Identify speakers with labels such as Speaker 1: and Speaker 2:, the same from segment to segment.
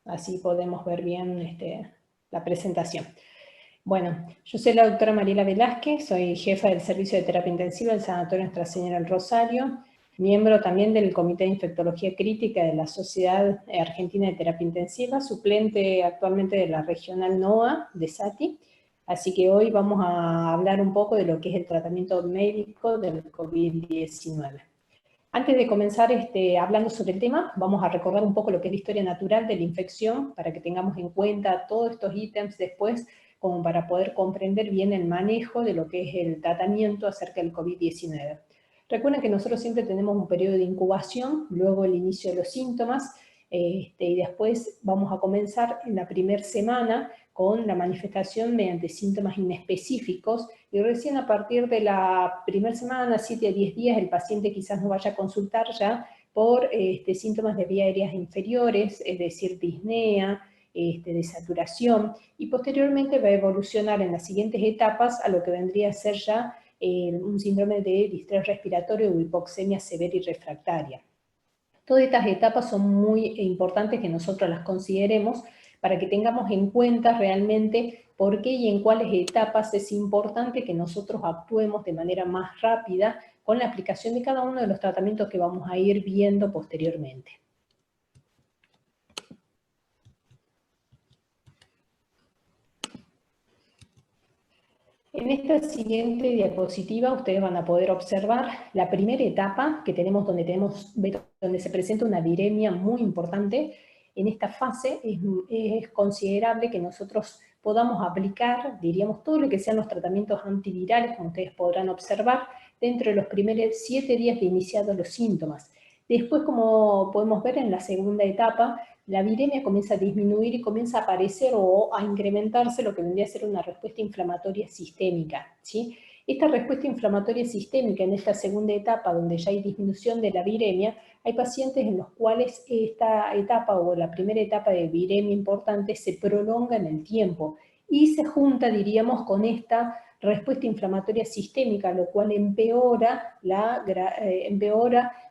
Speaker 1: así podemos ver bien la presentación. Bueno, yo soy la doctora Mariela Velázquez, soy jefa del Servicio de Terapia Intensiva del Sanatorio Nuestra Señora del Rosario, miembro también del Comité de Infectología Crítica de la Sociedad Argentina de Terapia Intensiva, suplente actualmente de la regional NOA de SATI. Así que hoy vamos a hablar un poco de lo que es el tratamiento médico del COVID-19. Antes de comenzar hablando sobre el tema, vamos a recordar un poco lo que es la historia natural de la infección, para que tengamos en cuenta todos estos ítems después, como para poder comprender bien el manejo de lo que es el tratamiento acerca del COVID-19. Recuerden que nosotros siempre tenemos un periodo de incubación, luego el inicio de los síntomas, y después vamos a comenzar en la primera semana con la manifestación mediante síntomas inespecíficos, y recién a partir de la primera semana, 7 a 10 días, el paciente quizás no vaya a consultar ya por síntomas de vías aéreas inferiores, es decir, disnea, de saturación, y posteriormente va a evolucionar en las siguientes etapas a lo que vendría a ser ya un síndrome de distrés respiratorio o hipoxemia severa y refractaria. Todas estas etapas son muy importantes que nosotros las consideremos para que tengamos en cuenta realmente por qué y en cuáles etapas es importante que nosotros actuemos de manera más rápida con la aplicación de cada uno de los tratamientos que vamos a ir viendo posteriormente. En esta siguiente diapositiva ustedes van a poder observar la primera etapa que tenemos donde se presenta una viremia muy importante. En esta fase es considerable que nosotros podamos aplicar, diríamos, todo lo que sean los tratamientos antivirales, como ustedes podrán observar, dentro de los primeros 7 días de iniciados los síntomas. Después, como podemos ver en la segunda etapa, la viremia comienza a disminuir y comienza a aparecer o a incrementarse lo que vendría a ser una respuesta inflamatoria sistémica, ¿sí? Esta respuesta inflamatoria sistémica en esta segunda etapa, donde ya hay disminución de la viremia, hay pacientes en los cuales esta etapa o la primera etapa de viremia importante se prolonga en el tiempo y se junta, diríamos, con esta respuesta inflamatoria sistémica, lo cual empeora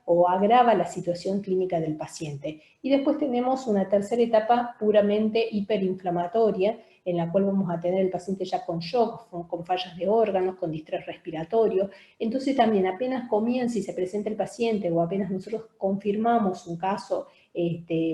Speaker 1: o agrava la situación clínica del paciente. Y después tenemos una tercera etapa puramente hiperinflamatoria, en la cual vamos a tener el paciente ya con shock, con fallas de órganos, con distrés respiratorio. Entonces también apenas comienza y se presenta el paciente o apenas nosotros confirmamos un caso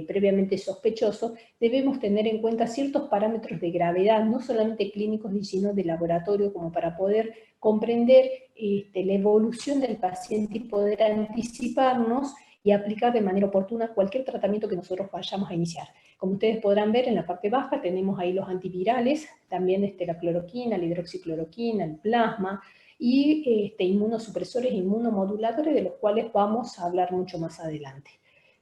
Speaker 1: previamente sospechoso, debemos tener en cuenta ciertos parámetros de gravedad, no solamente clínicos, sino de laboratorio, como para poder comprender la evolución del paciente y poder anticiparnos y aplicar de manera oportuna cualquier tratamiento que nosotros vayamos a iniciar. Como ustedes podrán ver en la parte baja tenemos ahí los antivirales, también la cloroquina, la hidroxicloroquina, el plasma, y inmunosupresores e inmunomoduladores, de los cuales vamos a hablar mucho más adelante.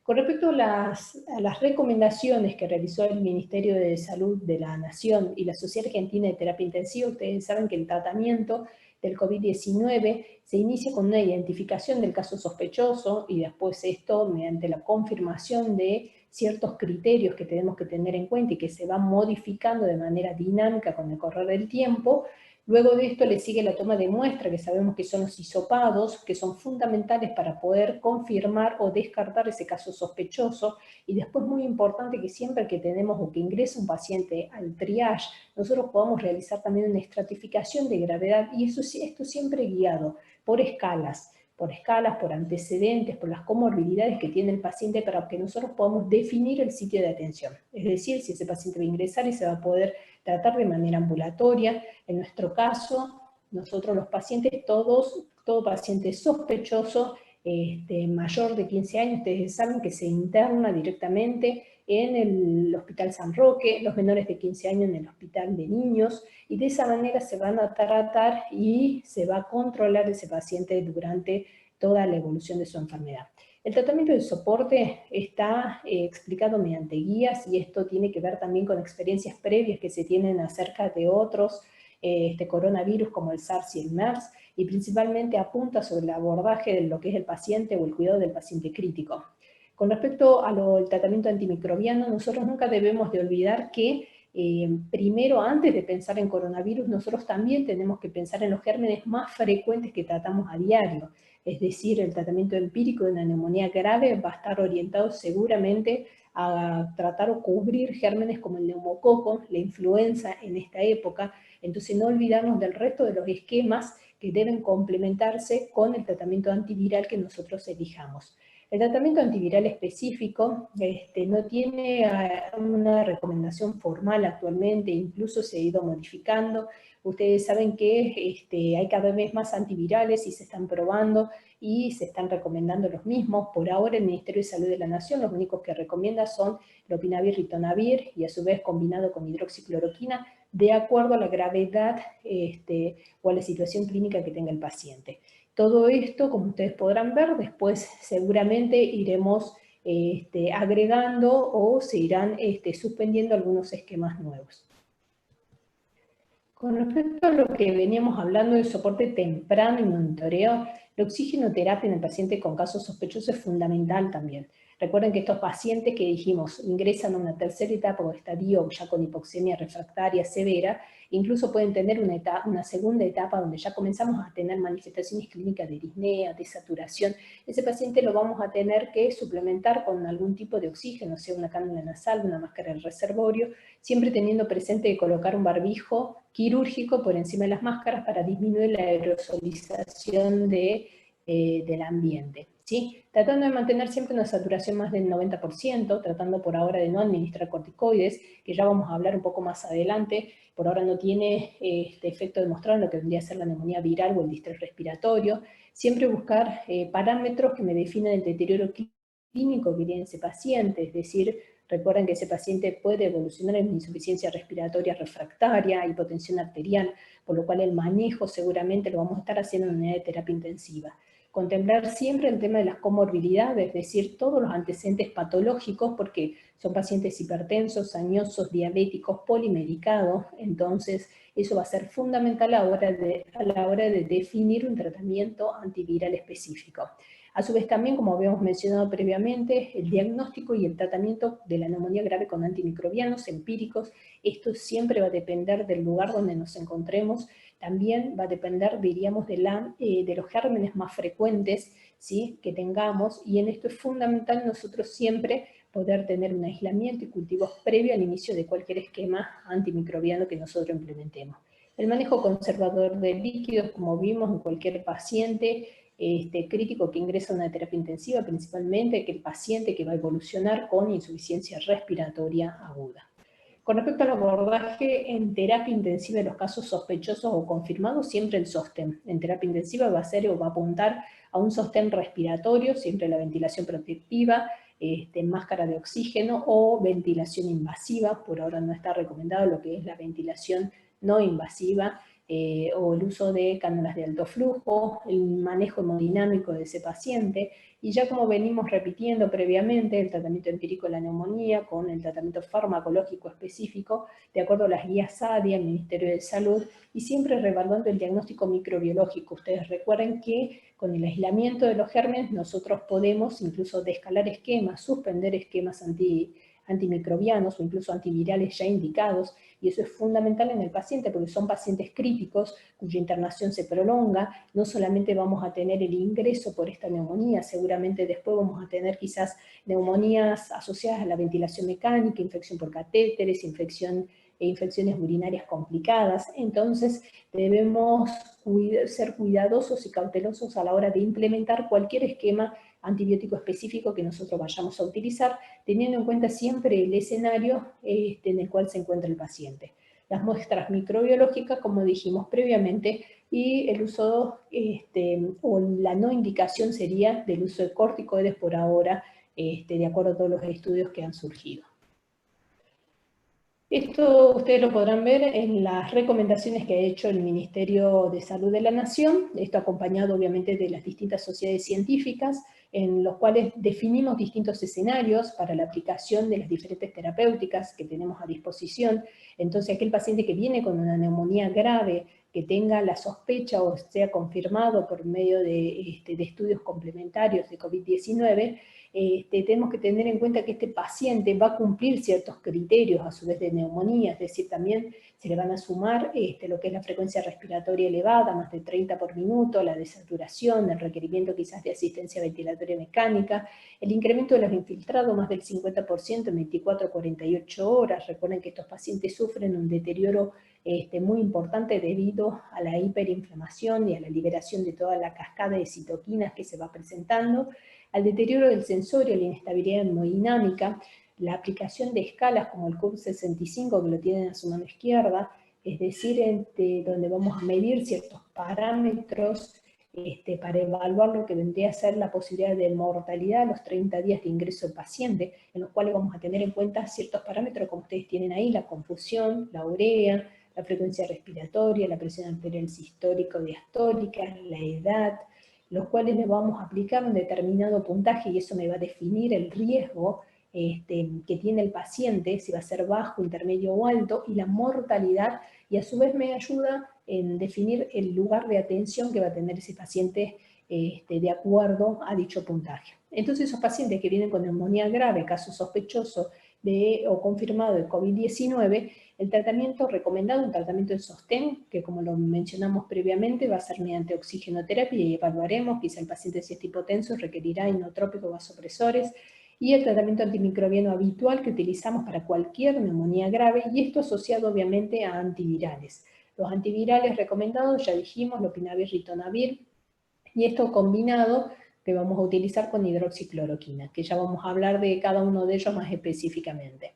Speaker 1: Con respecto a las recomendaciones que realizó el Ministerio de Salud de la Nación y la Sociedad Argentina de Terapia Intensiva, ustedes saben que el tratamiento del COVID-19 se inicia con una identificación del caso sospechoso y después esto mediante la confirmación de ciertos criterios que tenemos que tener en cuenta y que se van modificando de manera dinámica con el correr del tiempo. Luego de esto le sigue la toma de muestra, que sabemos que son los hisopados, que son fundamentales para poder confirmar o descartar ese caso sospechoso. Y después muy importante que siempre que tenemos o que ingresa un paciente al triage, nosotros podamos realizar también una estratificación de gravedad, y esto siempre guiado por escalas, por antecedentes, por las comorbilidades que tiene el paciente, para que nosotros podamos definir el sitio de atención. Es decir, si ese paciente va a ingresar y se va a poder tratar de manera ambulatoria. En nuestro caso, nosotros los pacientes, todo paciente sospechoso mayor de 15 años, ustedes saben que se interna directamente en el Hospital San Roque, los menores de 15 años en el Hospital de Niños, y de esa manera se van a tratar y se va a controlar ese paciente durante toda la evolución de su enfermedad. El tratamiento de soporte está explicado mediante guías, y esto tiene que ver también con experiencias previas que se tienen acerca de otros coronavirus como el SARS y el MERS, y principalmente apunta sobre el abordaje de lo que es el paciente o el cuidado del paciente crítico. Con respecto al tratamiento antimicrobiano, nosotros nunca debemos de olvidar que primero, antes de pensar en coronavirus, nosotros también tenemos que pensar en los gérmenes más frecuentes que tratamos a diario. Es decir, el tratamiento empírico de una neumonía grave va a estar orientado seguramente a tratar o cubrir gérmenes como el neumococo, la influenza en esta época. Entonces no olvidarnos del resto de los esquemas que deben complementarse con el tratamiento antiviral que nosotros elijamos. El tratamiento antiviral específico no tiene una recomendación formal actualmente, incluso se ha ido modificando. Ustedes saben que hay cada vez más antivirales y se están probando y se están recomendando los mismos. Por ahora el Ministerio de Salud de la Nación los únicos que recomienda son lopinavir, ritonavir y a su vez combinado con hidroxicloroquina de acuerdo a la gravedad o a la situación clínica que tenga el paciente. Todo esto, como ustedes podrán ver, después seguramente iremos agregando o se irán suspendiendo algunos esquemas nuevos. Con respecto a lo que veníamos hablando del soporte temprano y monitoreo, la oxigenoterapia en el paciente con casos sospechosos es fundamental también. Recuerden que estos pacientes que dijimos ingresan a una tercera etapa o estadio ya con hipoxemia refractaria severa, incluso pueden tener una segunda etapa donde ya comenzamos a tener manifestaciones clínicas de disnea, de saturación. Ese paciente lo vamos a tener que suplementar con algún tipo de oxígeno, sea una cánula nasal, una máscara del reservorio, siempre teniendo presente de colocar un barbijo quirúrgico por encima de las máscaras para disminuir la aerosolización del ambiente, ¿sí? Tratando de mantener siempre una saturación más del 90%, tratando por ahora de no administrar corticoides, que ya vamos a hablar un poco más adelante. Por ahora no tiene este efecto demostrado en lo que vendría a ser la neumonía viral o el distrés respiratorio. Siempre buscar parámetros que me definan el deterioro clínico que tiene ese paciente, es decir, recuerden que ese paciente puede evolucionar en insuficiencia respiratoria refractaria, hipotensión arterial, por lo cual el manejo seguramente lo vamos a estar haciendo en unidad de terapia intensiva. Contemplar siempre el tema de las comorbilidades, es decir, todos los antecedentes patológicos, porque son pacientes hipertensos, añosos, diabéticos, polimedicados, entonces eso va a ser fundamental a la hora de definir un tratamiento antiviral específico. A su vez también, como habíamos mencionado previamente, el diagnóstico y el tratamiento de la neumonía grave con antimicrobianos empíricos, esto siempre va a depender del lugar donde nos encontremos, también va a depender, diríamos, de los gérmenes más frecuentes, ¿sí?, que tengamos, y en esto es fundamental nosotros siempre poder tener un aislamiento y cultivos previo al inicio de cualquier esquema antimicrobiano que nosotros implementemos. El manejo conservador de líquidos, como vimos en cualquier paciente crítico que ingresa a una terapia intensiva, principalmente que el paciente que va a evolucionar con insuficiencia respiratoria aguda. Con respecto al abordaje en terapia intensiva de los casos sospechosos o confirmados, siempre el sostén. En terapia intensiva va a ser o va a apuntar a un sostén respiratorio, siempre la ventilación protectiva, máscara de oxígeno o ventilación invasiva. Por ahora no está recomendado lo que es la ventilación no invasiva, o el uso de cánulas de alto flujo, el manejo hemodinámico de ese paciente, y ya como venimos repitiendo previamente, el tratamiento empírico de la neumonía con el tratamiento farmacológico específico, de acuerdo a las guías SADI, el Ministerio de Salud, y siempre revaluando el diagnóstico microbiológico. Ustedes recuerden que con el aislamiento de los gérmenes nosotros podemos incluso descalar esquemas, suspender esquemas antimicrobianos o incluso antivirales ya indicados, y eso es fundamental en el paciente porque son pacientes críticos cuya internación se prolonga. No solamente vamos a tener el ingreso por esta neumonía, seguramente después vamos a tener quizás neumonías asociadas a la ventilación mecánica, infección por catéteres, infecciones urinarias complicadas. Entonces debemos ser cuidadosos y cautelosos a la hora de implementar cualquier esquema antibiótico específico que nosotros vayamos a utilizar, teniendo en cuenta siempre el escenario en el cual se encuentra el paciente. Las muestras microbiológicas, como dijimos previamente, y el uso, o la no indicación sería del uso de corticoides por ahora, de acuerdo a todos los estudios que han surgido. Esto ustedes lo podrán ver en las recomendaciones que ha hecho el Ministerio de Salud de la Nación, esto acompañado obviamente de las distintas sociedades científicas, en los cuales definimos distintos escenarios para la aplicación de las diferentes terapéuticas que tenemos a disposición. Entonces aquel paciente que viene con una neumonía grave, que tenga la sospecha o sea confirmado por medio de estudios complementarios de COVID-19, tenemos que tener en cuenta que este paciente va a cumplir ciertos criterios a su vez de neumonía, es decir, también se le van a sumar lo que es la frecuencia respiratoria elevada, más de 30 por minuto, la desaturación, el requerimiento quizás de asistencia ventilatoria mecánica, el incremento de los infiltrados más del 50% en 24 a 48 horas. Recuerden que estos pacientes sufren un deterioro muy importante debido a la hiperinflamación y a la liberación de toda la cascada de citoquinas que se va presentando, al deterioro del sensorio, la inestabilidad hemodinámica, la aplicación de escalas como el CUB 65 que lo tienen a su mano izquierda, es decir, donde vamos a medir ciertos parámetros para evaluar lo que vendría a ser la posibilidad de mortalidad a los 30 días de ingreso del paciente, en los cuales vamos a tener en cuenta ciertos parámetros como ustedes tienen ahí, la confusión, la urea, la frecuencia respiratoria, la presión arterial sistólica o diastólica, la edad, los cuales le vamos a aplicar un determinado puntaje y eso me va a definir el riesgo que tiene el paciente, si va a ser bajo, intermedio o alto, y la mortalidad, y a su vez me ayuda en definir el lugar de atención que va a tener ese paciente de acuerdo a dicho puntaje. Entonces esos pacientes que vienen con neumonía grave, caso sospechoso o confirmado de COVID-19, el tratamiento recomendado, un tratamiento de sostén, que como lo mencionamos previamente, va a ser mediante oxigenoterapia y evaluaremos, quizá el paciente si es hipotenso requerirá inotrópicos vasopresores, y el tratamiento antimicrobiano habitual que utilizamos para cualquier neumonía grave, y esto asociado obviamente a antivirales. Los antivirales recomendados, ya dijimos, lopinavir, ritonavir, y esto combinado que vamos a utilizar con hidroxicloroquina, que ya vamos a hablar de cada uno de ellos más específicamente.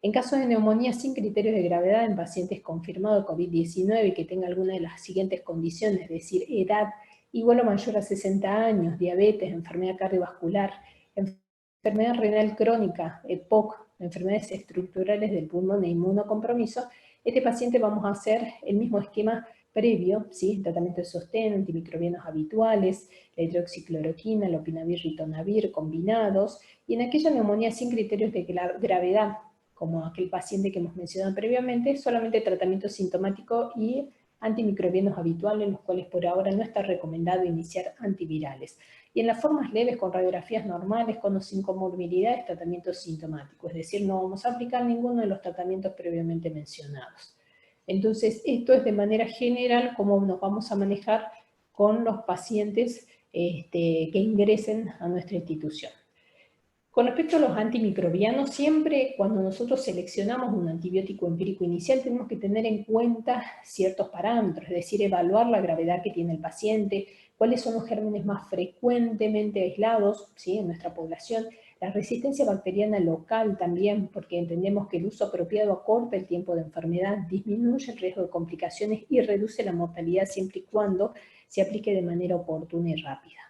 Speaker 1: En caso de neumonía sin criterios de gravedad en pacientes confirmados COVID-19 y que tenga alguna de las siguientes condiciones, es decir, edad igual o mayor a 60 años, diabetes, enfermedad cardiovascular, enfermedad renal crónica, EPOC, enfermedades estructurales del pulmón e inmunocompromiso, este paciente vamos a hacer el mismo esquema previo, ¿sí? Tratamiento de sostén, antimicrobianos habituales, la hidroxicloroquina, lopinavir, ritonavir combinados, y en aquella neumonía sin criterios de gravedad, como aquel paciente que hemos mencionado previamente, solamente tratamiento sintomático y antimicrobianos habituales, los cuales por ahora no está recomendado iniciar antivirales. Y en las formas leves, con radiografías normales, con o sin comorbilidades, tratamiento sintomático, es decir, no vamos a aplicar ninguno de los tratamientos previamente mencionados. Entonces, esto es de manera general cómo nos vamos a manejar con los pacientes que ingresen a nuestra institución. Con respecto a los antimicrobianos, siempre cuando nosotros seleccionamos un antibiótico empírico inicial tenemos que tener en cuenta ciertos parámetros, es decir, evaluar la gravedad que tiene el paciente, cuáles son los gérmenes más frecuentemente aislados, ¿sí?, en nuestra población, la resistencia bacteriana local también, porque entendemos que el uso apropiado acorta el tiempo de enfermedad, disminuye el riesgo de complicaciones y reduce la mortalidad siempre y cuando se aplique de manera oportuna y rápida.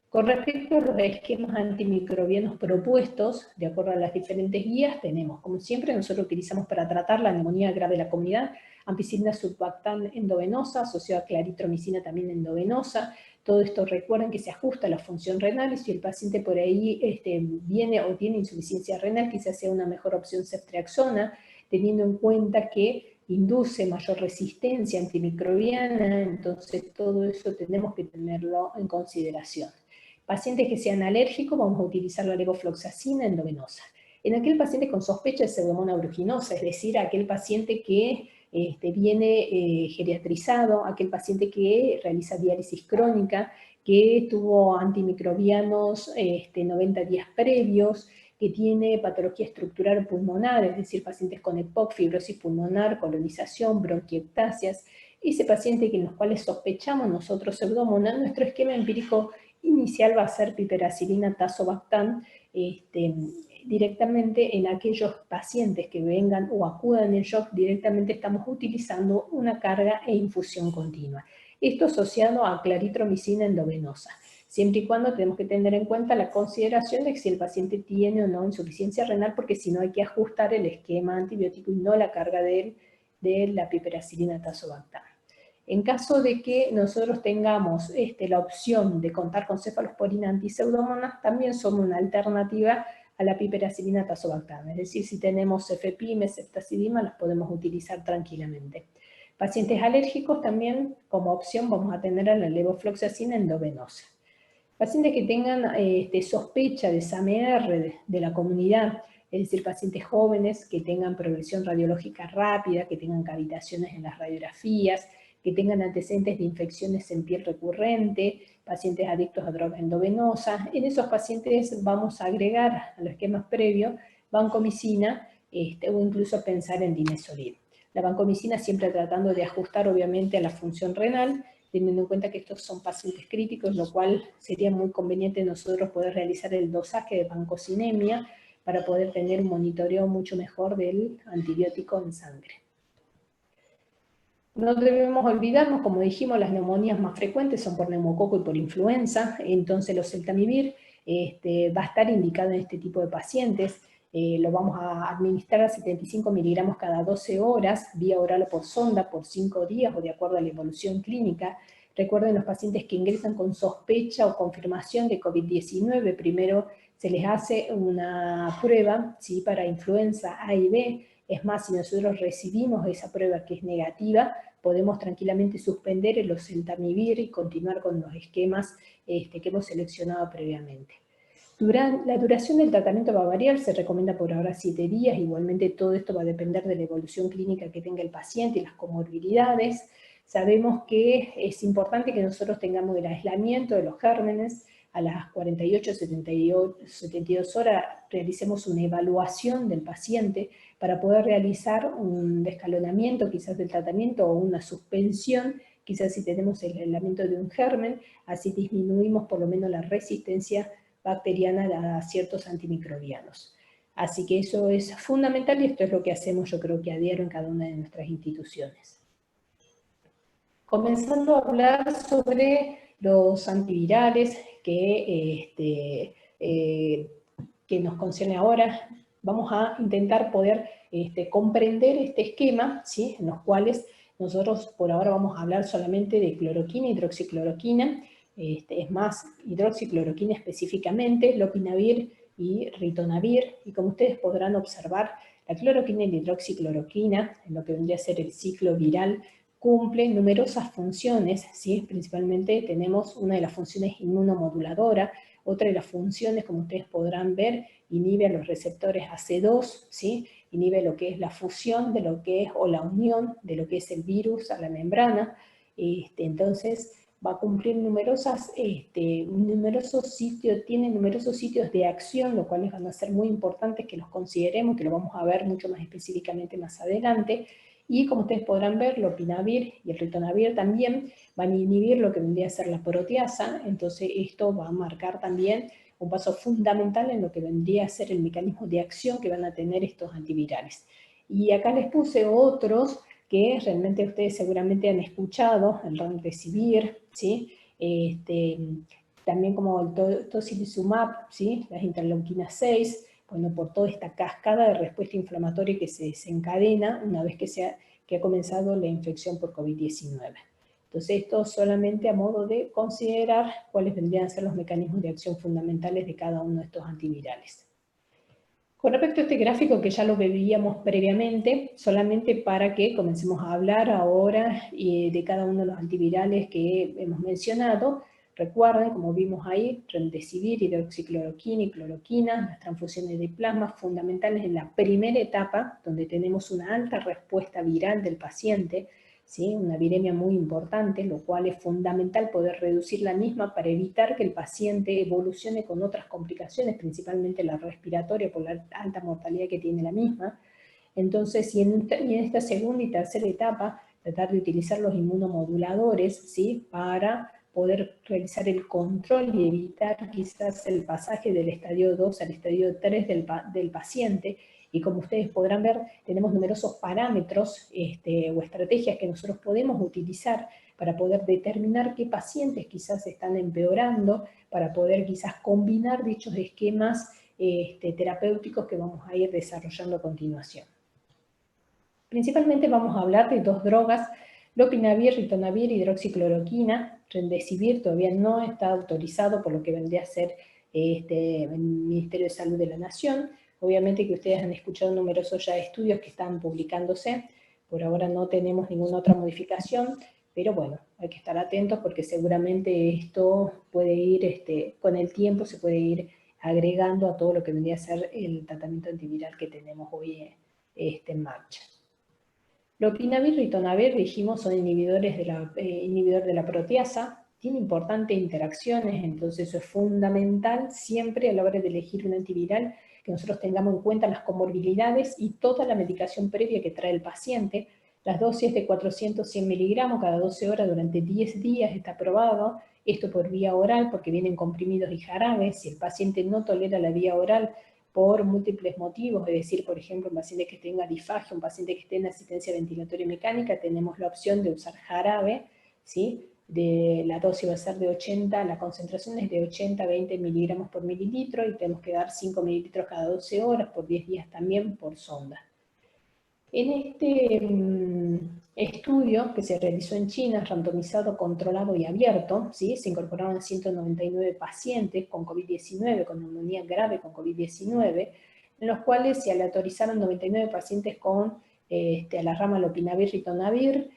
Speaker 1: Con respecto a los esquemas antimicrobianos propuestos, de acuerdo a las diferentes guías, tenemos, como siempre, nosotros utilizamos para tratar la neumonía grave de la comunidad, ampicilina surfactant endovenosa, asociada a claritromicina también endovenosa. Todo esto recuerden que se ajusta a la función renal, y si el paciente por ahí viene o tiene insuficiencia renal, quizás sea una mejor opción ceftriaxona, teniendo en cuenta que induce mayor resistencia antimicrobiana, entonces todo eso tenemos que tenerlo en consideración. Pacientes que sean alérgicos, vamos a utilizar la levofloxacina endovenosa. En aquel paciente con sospecha de pseudomonas aeruginosa, es decir, aquel paciente que viene geriatrizado, aquel paciente que realiza diálisis crónica, que tuvo antimicrobianos 90 días previos, que tiene patología estructural pulmonar, es decir, pacientes con EPOC, fibrosis pulmonar, colonización, bronquiectasias. Ese paciente en los cuales sospechamos nosotros pseudomonas, nuestro esquema empírico inicial va a ser piperacilina tazobactam directamente en aquellos pacientes que vengan o acudan en shock, directamente estamos utilizando una carga e infusión continua. Esto asociado a claritromicina endovenosa, siempre y cuando tenemos que tener en cuenta la consideración de si el paciente tiene o no insuficiencia renal, porque si no hay que ajustar el esquema antibiótico y no la carga de la piperacilina tazobactam. En caso de que nosotros tengamos la opción de contar con cefalosporina antiseudomonas, también son una alternativa a la piperacilina tazobactam. Es decir, si tenemos cefepime, ceftazidima, las podemos utilizar tranquilamente. Pacientes alérgicos también, como opción, vamos a tener a la levofloxacina endovenosa. Pacientes que tengan sospecha de SAMR de la comunidad, es decir, pacientes jóvenes que tengan progresión radiológica rápida, que tengan cavitaciones en las radiografías, que tengan antecedentes de infecciones en piel recurrente, pacientes adictos a drogas endovenosas. En esos pacientes vamos a agregar a los esquemas previos vancomicina o incluso pensar en dimesoril. La vancomicina siempre tratando de ajustar obviamente a la función renal, teniendo en cuenta que estos son pacientes críticos, lo cual sería muy conveniente nosotros poder realizar el dosaje de vancocinemia para poder tener un monitoreo mucho mejor del antibiótico en sangre. No debemos olvidarnos, como dijimos, las neumonías más frecuentes son por neumococo y por influenza, entonces los oseltamivir va a estar indicado en este tipo de pacientes. Lo vamos a administrar a 75 miligramos cada 12 horas, vía oral o por sonda, por 5 días o de acuerdo a la evolución clínica. Recuerden, los pacientes que ingresan con sospecha o confirmación de COVID-19, primero se les hace una prueba, ¿sí?, para influenza A y B. Es más, si nosotros recibimos esa prueba que es negativa, podemos tranquilamente suspender el oseltamivir y continuar con los esquemas que hemos seleccionado previamente. La duración del tratamiento va a variar, se recomienda por ahora 7 días, igualmente todo esto va a depender de la evolución clínica que tenga el paciente y las comorbilidades. Sabemos que es importante que nosotros tengamos el aislamiento de los gérmenes, a las 48, 72 horas realicemos una evaluación del paciente para poder realizar un descalonamiento quizás del tratamiento o una suspensión, quizás si tenemos el aislamiento de un germen, así disminuimos por lo menos la resistencia bacteriana a ciertos antimicrobianos. Así que eso es fundamental y esto es lo que hacemos yo creo que a diario en cada una de nuestras instituciones. Comenzando a hablar sobre los antivirales que nos concierne ahora, vamos a intentar poder comprender este esquema, ¿sí?, en los cuales nosotros por ahora vamos a hablar solamente de cloroquina, hidroxicloroquina, es más, hidroxicloroquina específicamente, lopinavir y ritonavir, y como ustedes podrán observar, la cloroquina y la hidroxicloroquina, en lo que vendría a ser el ciclo viral, cumple numerosas funciones, ¿sí? Principalmente tenemos una de las funciones inmunomoduladora, otra de las funciones, como ustedes podrán ver, inhibe a los receptores AC2, ¿sí?, inhibe lo que es la fusión de lo que es, o la unión de lo que es el virus a la membrana, entonces va a cumplir numerosos sitios, tiene numerosos sitios de acción, lo cual van a ser muy importantes que los consideremos, que lo vamos a ver mucho más específicamente más adelante. Y como ustedes podrán ver, el lopinavir y el ritonavir también van a inhibir lo que vendría a ser la proteasa, entonces esto va a marcar también un paso fundamental en lo que vendría a ser el mecanismo de acción que van a tener estos antivirales. Y acá les puse otros que realmente ustedes seguramente han escuchado, el remdesivir, ¿sí?, también como el tocilizumab, ¿sí?, las interleuquinas 6, bueno, por toda esta cascada de respuesta inflamatoria que se desencadena una vez que ha comenzado la infección por COVID-19. Entonces, esto solamente a modo de considerar cuáles vendrían a ser los mecanismos de acción fundamentales de cada uno de estos antivirales. Con respecto a este gráfico que ya lo veíamos previamente, solamente para que comencemos a hablar ahora de cada uno de los antivirales que hemos mencionado. Recuerden, como vimos ahí, remdesivir, hidroxicloroquina y cloroquina, las transfusiones de plasma fundamentales en la primera etapa, donde tenemos una alta respuesta viral del paciente, ¿sí?, una viremia muy importante, lo cual es fundamental poder reducir la misma para evitar que el paciente evolucione con otras complicaciones, principalmente la respiratoria por la alta mortalidad que tiene la misma. Entonces, y en esta segunda y tercera etapa, tratar de utilizar los inmunomoduladores, ¿sí?, para poder realizar el control y evitar quizás el pasaje del estadio 2 al estadio 3 del paciente. Y como ustedes podrán ver, tenemos numerosos parámetros o estrategias que nosotros podemos utilizar para poder determinar qué pacientes quizás están empeorando, para poder quizás combinar dichos esquemas terapéuticos que vamos a ir desarrollando a continuación. Principalmente vamos a hablar de dos drogas, lopinavir, ritonavir, hidroxicloroquina. Remdesivir todavía no está autorizado por lo que vendría a ser el Ministerio de Salud de la Nación. Obviamente que ustedes han escuchado numerosos ya estudios que están publicándose, por ahora no tenemos ninguna otra modificación. Pero bueno, hay que estar atentos porque seguramente esto puede ir, con el tiempo se puede ir agregando a todo lo que vendría a ser el tratamiento antiviral que tenemos hoy en marcha. Lopinavir y ritonavir, dijimos, son inhibidor de la proteasa, tiene importantes interacciones, entonces eso es fundamental siempre a la hora de elegir un antiviral, que nosotros tengamos en cuenta las comorbilidades y toda la medicación previa que trae el paciente. Las dosis de 400-100 miligramos cada 12 horas durante 10 días está aprobado, esto por vía oral porque vienen comprimidos y jarabes. Si el paciente no tolera la vía oral por múltiples motivos, es decir, por ejemplo, un paciente que tenga disfagia, un paciente que esté en asistencia ventilatoria mecánica, tenemos la opción de usar jarabe, ¿sí? La dosis va a ser de 80, la concentración es de 80 a 20 miligramos por mililitro y tenemos que dar 5 mililitros cada 12 horas, por 10 días también por sonda. En este estudio que se realizó en China, randomizado, controlado y abierto, ¿sí? Se incorporaron 199 pacientes con COVID-19, con neumonía grave con COVID-19, en los cuales se aleatorizaron 99 pacientes con a la rama lopinavir ritonavir,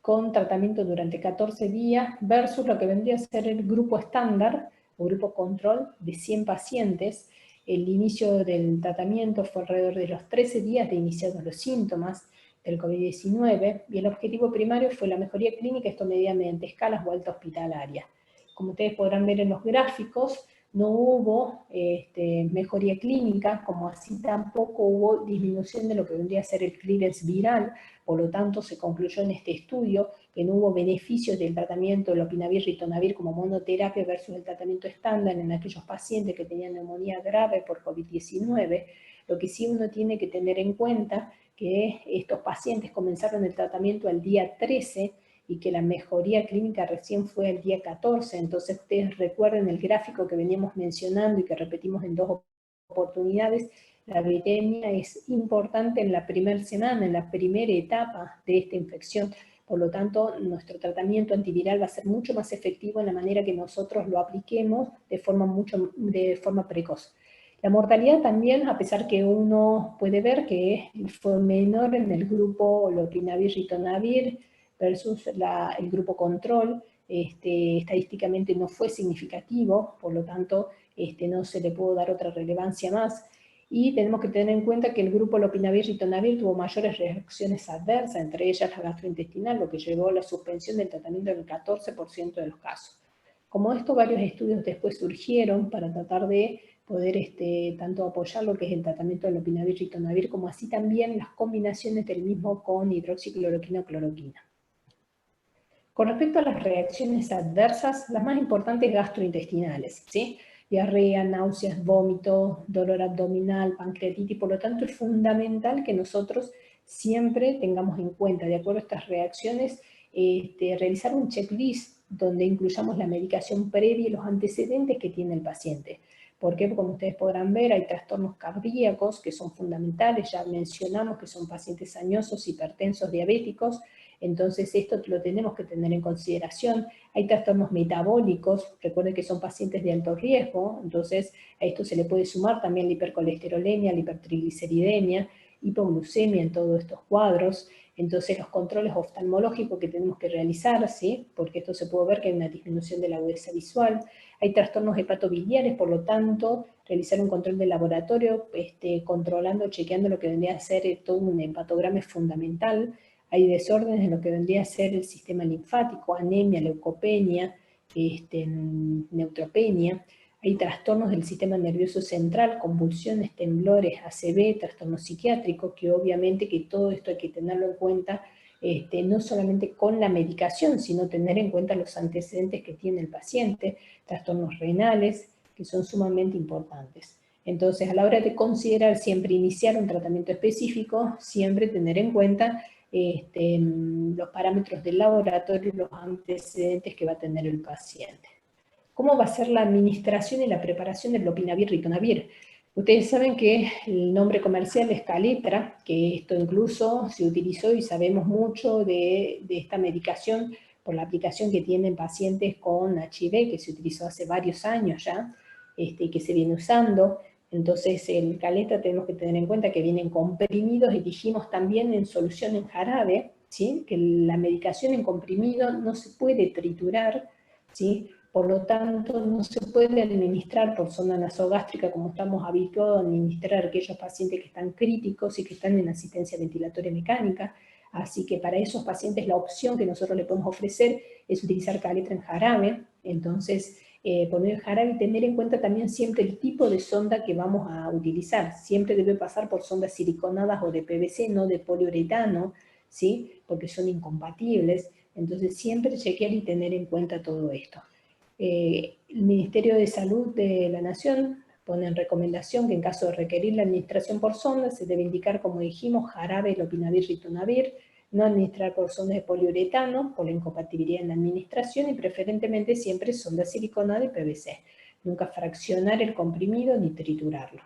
Speaker 1: con tratamiento durante 14 días, versus lo que vendría a ser el grupo estándar, o grupo control, de 100 pacientes. El inicio del tratamiento fue alrededor de los 13 días de iniciados los síntomas del COVID-19, y el objetivo primario fue la mejoría clínica, esto mediante escalas o alta hospitalaria. Como ustedes podrán ver en los gráficos, no hubo mejoría clínica, como así tampoco hubo disminución de lo que vendría a ser el clearance viral. Por lo tanto, se concluyó en este estudio que no hubo beneficios del tratamiento lopinavir ritonavir como monoterapia versus el tratamiento estándar en aquellos pacientes que tenían neumonía grave por COVID-19. Lo que sí uno tiene que tener en cuenta que estos pacientes comenzaron el tratamiento al día 13 y que la mejoría clínica recién fue el día 14, entonces ustedes recuerden el gráfico que veníamos mencionando y que repetimos en 2 oportunidades. La viremia es importante en la primera semana, en la primera etapa de esta infección. Por lo tanto, nuestro tratamiento antiviral va a ser mucho más efectivo en la manera que nosotros lo apliquemos de forma precoz. La mortalidad también, a pesar que uno puede ver que fue menor en el grupo lopinavir ritonavir versus el grupo control, estadísticamente no fue significativo, por lo tanto no se le pudo dar otra relevancia más. Y tenemos que tener en cuenta que el grupo lopinavir ritonavir tuvo mayores reacciones adversas, entre ellas la gastrointestinal, lo que llevó a la suspensión del tratamiento en el 14% de los casos. Como esto, varios estudios después surgieron para tratar de poder tanto apoyar lo que es el tratamiento de lopinavir ritonavir, como así también las combinaciones del mismo con hidroxicloroquina o cloroquina. Con respecto a las reacciones adversas, las más importantes gastrointestinales, ¿sí? Diarrea, náuseas, vómito, dolor abdominal, pancreatitis, por lo tanto es fundamental que nosotros siempre tengamos en cuenta, de acuerdo a estas reacciones, realizar un checklist donde incluyamos la medicación previa y los antecedentes que tiene el paciente. Porque, como ustedes podrán ver, hay trastornos cardíacos que son fundamentales, ya mencionamos que son pacientes añosos, hipertensos, diabéticos, entonces esto lo tenemos que tener en consideración. Hay trastornos metabólicos, recuerden que son pacientes de alto riesgo, entonces a esto se le puede sumar también la hipercolesterolemia, la hipertrigliceridemia, hipoglucemia en todos estos cuadros. Entonces los controles oftalmológicos que tenemos que realizar, ¿sí? Porque esto se puede ver que hay una disminución de la agudeza visual. Hay trastornos hepatobiliares, por lo tanto, realizar un control de laboratorio, controlando, chequeando lo que vendría a ser todo un hepatograma es fundamental. Hay desórdenes en lo que vendría a ser el sistema linfático, anemia, leucopenia, neutropenia. Hay trastornos del sistema nervioso central, convulsiones, temblores, ACV, trastornos psiquiátricos, que obviamente que todo esto hay que tenerlo en cuenta, no solamente con la medicación, sino tener en cuenta los antecedentes que tiene el paciente, trastornos renales, que son sumamente importantes. Entonces, a la hora de considerar siempre iniciar un tratamiento específico, siempre tener en cuenta los parámetros del laboratorio y los antecedentes que va a tener el paciente. ¿Cómo va a ser la administración y la preparación del lopinavir ritonavir? Ustedes saben que el nombre comercial es Caletra, que esto incluso se utilizó y sabemos mucho de esta medicación por la aplicación que tienen pacientes con HIV, que se utilizó hace varios años ya, y que se viene usando. Entonces el Caletra tenemos que tener en cuenta que vienen comprimidos y dijimos también en solución en jarabe, ¿sí? Que la medicación en comprimido no se puede triturar, ¿sí? Por lo tanto, no se puede administrar por sonda nasogástrica como estamos habituados a administrar a aquellos pacientes que están críticos y que están en asistencia ventilatoria mecánica. Así que para esos pacientes la opción que nosotros le podemos ofrecer es utilizar Caletra en jarabe. Entonces, poner el jarabe y tener en cuenta también siempre el tipo de sonda que vamos a utilizar. Siempre debe pasar por sondas siliconadas o de PVC, no de poliuretano, ¿sí? Porque son incompatibles. Entonces, siempre chequear y tener en cuenta todo esto. El Ministerio de Salud de la Nación pone en recomendación que en caso de requerir la administración por sonda se debe indicar, como dijimos, jarabe, lopinavir, ritonavir, no administrar por sondas de poliuretano por la incompatibilidad en la administración y preferentemente siempre sonda siliconada y PVC. Nunca fraccionar el comprimido ni triturarlo.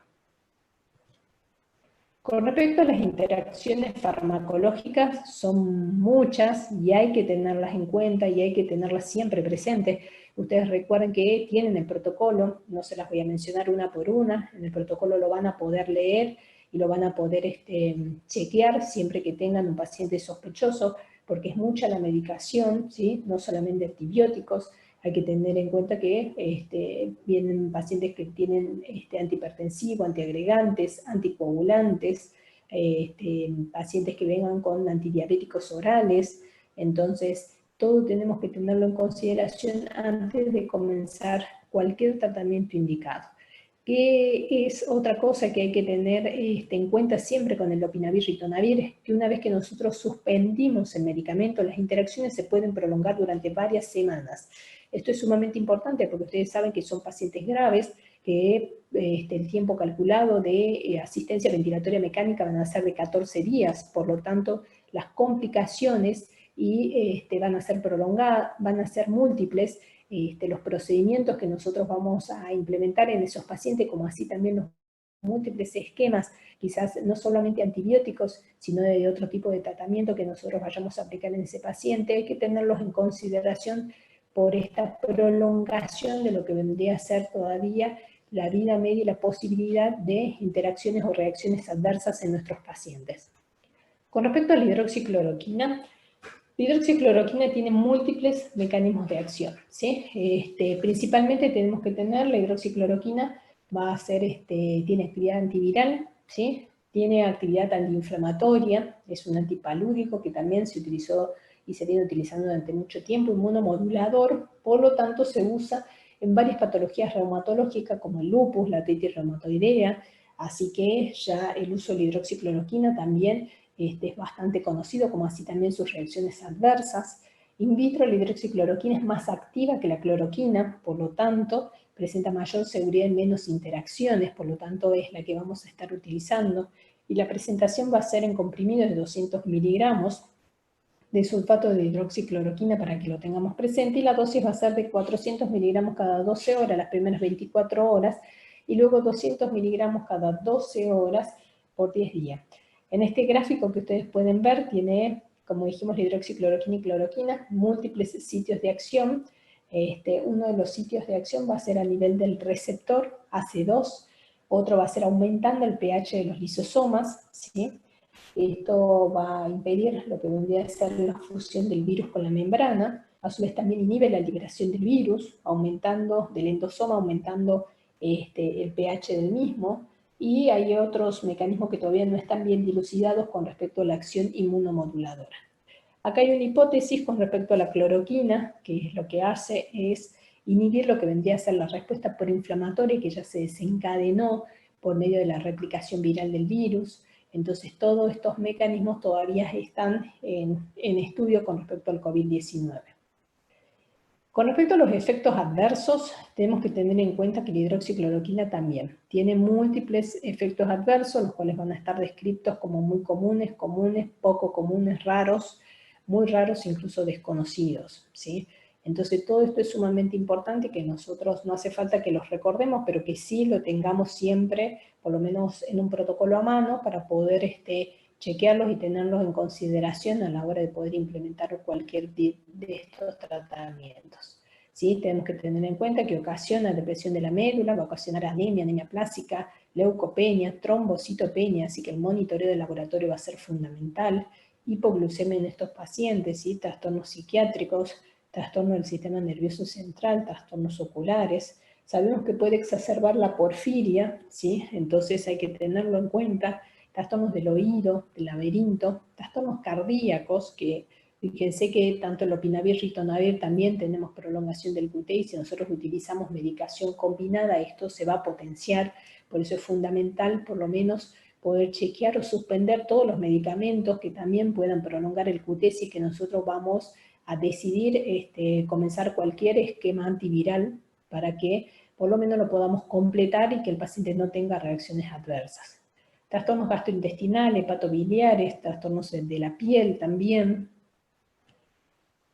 Speaker 1: Con respecto a las interacciones farmacológicas, son muchas y hay que tenerlas en cuenta y hay que tenerlas siempre presentes. Ustedes recuerden que tienen el protocolo, no se las voy a mencionar una por una, en el protocolo lo van a poder leer y lo van a poder chequear siempre que tengan un paciente sospechoso, porque es mucha la medicación, ¿sí? No solamente antibióticos. Hay que tener en cuenta que vienen pacientes que tienen antihipertensivos, antiagregantes, anticoagulantes, pacientes que vengan con antidiabéticos orales. Entonces, todo tenemos que tenerlo en consideración antes de comenzar cualquier tratamiento indicado. ¿Qué es otra cosa que hay que tener en cuenta siempre con el lopinavir y ritonavir? Que una vez que nosotros suspendimos el medicamento, las interacciones se pueden prolongar durante varias semanas. Esto es sumamente importante porque ustedes saben que son pacientes graves, que el tiempo calculado de asistencia ventilatoria mecánica van a ser de 14 días, por lo tanto, las complicaciones van a ser prolongadas, van a ser múltiples, los procedimientos que nosotros vamos a implementar en esos pacientes, como así también los múltiples esquemas, quizás no solamente antibióticos, sino de otro tipo de tratamiento que nosotros vayamos a aplicar en ese paciente, hay que tenerlos en consideración por esta prolongación de lo que vendría a ser todavía la vida media y la posibilidad de interacciones o reacciones adversas en nuestros pacientes. Con respecto a la hidroxicloroquina tiene múltiples mecanismos de acción, ¿sí? Principalmente tenemos que tener la hidroxicloroquina, tiene actividad antiviral, ¿sí? Tiene actividad antiinflamatoria, es un antipalúdico que también se utilizó y se viene utilizando durante mucho tiempo, inmunomodulador, por lo tanto se usa en varias patologías reumatológicas como el lupus, la artritis reumatoidea, así que ya el uso de la hidroxicloroquina también es bastante conocido, como así también sus reacciones adversas. In vitro la hidroxicloroquina es más activa que la cloroquina, por lo tanto presenta mayor seguridad y menos interacciones, por lo tanto es la que vamos a estar utilizando. Y la presentación va a ser en comprimidos de 200 miligramos de sulfato de hidroxicloroquina para que lo tengamos presente, y la dosis va a ser de 400 miligramos cada 12 horas, las primeras 24 horas, y luego 200 miligramos cada 12 horas por 10 días. En este gráfico que ustedes pueden ver tiene, como dijimos, la hidroxicloroquina y cloroquina, múltiples sitios de acción. Uno de los sitios de acción va a ser a nivel del receptor AC2, otro va a ser aumentando el pH de los lisosomas, ¿sí? Esto va a impedir lo que vendría a ser la fusión del virus con la membrana. A su vez también inhibe la liberación del virus, aumentando del endosoma, aumentando el pH del mismo. Y hay otros mecanismos que todavía no están bien dilucidados con respecto a la acción inmunomoduladora. Acá hay una hipótesis con respecto a la cloroquina, que lo que hace es inhibir lo que vendría a ser la respuesta proinflamatoria que ya se desencadenó por medio de la replicación viral del virus. Entonces todos estos mecanismos todavía están en estudio con respecto al COVID-19. Con respecto a los efectos adversos, tenemos que tener en cuenta que la hidroxicloroquina también tiene múltiples efectos adversos, los cuales van a estar descritos como muy comunes, poco comunes, raros, muy raros, incluso desconocidos, ¿sí? Entonces todo esto es sumamente importante, que nosotros no hace falta que los recordemos, pero que sí lo tengamos siempre, por lo menos en un protocolo a mano, para poder chequearlos y tenerlos en consideración a la hora de poder implementar cualquier de estos tratamientos. ¿Sí? Tenemos que tener en cuenta que ocasiona depresión de la médula, va a ocasionar anemia, anemia plástica, leucopenia, trombocitopenia, así que el monitoreo del laboratorio va a ser fundamental. hipoglucemia en estos pacientes, ¿sí? Trastornos psiquiátricos, trastorno del sistema nervioso central, trastornos oculares. Sabemos que puede exacerbar la porfiria, ¿sí? Entonces hay que tenerlo en cuenta. Trastornos del oído, del laberinto, trastornos cardíacos, que fíjense que tanto el opinavir, ritonavir también tenemos prolongación del QT, y si nosotros utilizamos medicación combinada, esto se va a potenciar. Por eso es fundamental, por lo menos, poder chequear o suspender todos los medicamentos que también puedan prolongar el QT, si que nosotros vamos a decidir comenzar cualquier esquema antiviral para que por lo menos lo podamos completar y que el paciente no tenga reacciones adversas. Trastornos gastrointestinales, hepatobiliares, trastornos de la piel también,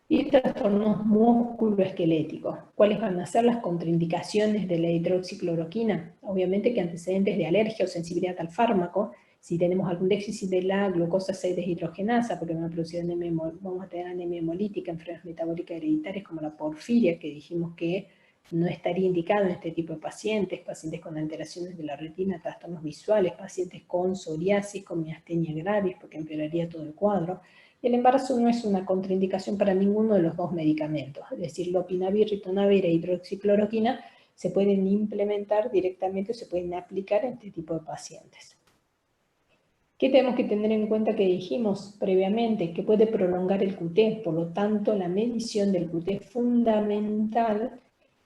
Speaker 1: y trastornos musculoesqueléticos. ¿Cuáles van a ser las contraindicaciones de la hidroxicloroquina? Obviamente que antecedentes de alergia o sensibilidad al fármaco, si tenemos algún déficit de la glucosa 6 deshidrogenasa, porque vamos a tener anemia hemolítica, enfermedades metabólicas hereditarias como la porfiria, que dijimos que no estaría indicado en este tipo de pacientes, pacientes con alteraciones de la retina, trastornos visuales, pacientes con psoriasis, con miastenia gravis, porque empeoraría todo el cuadro. El embarazo no es una contraindicación para ninguno de los dos medicamentos, es decir, lopinavir, ritonavir e hidroxicloroquina se pueden implementar directamente o se pueden aplicar en este tipo de pacientes. ¿Qué tenemos que tener en cuenta que dijimos previamente? Que puede prolongar el QT, por lo tanto la medición del QT es fundamental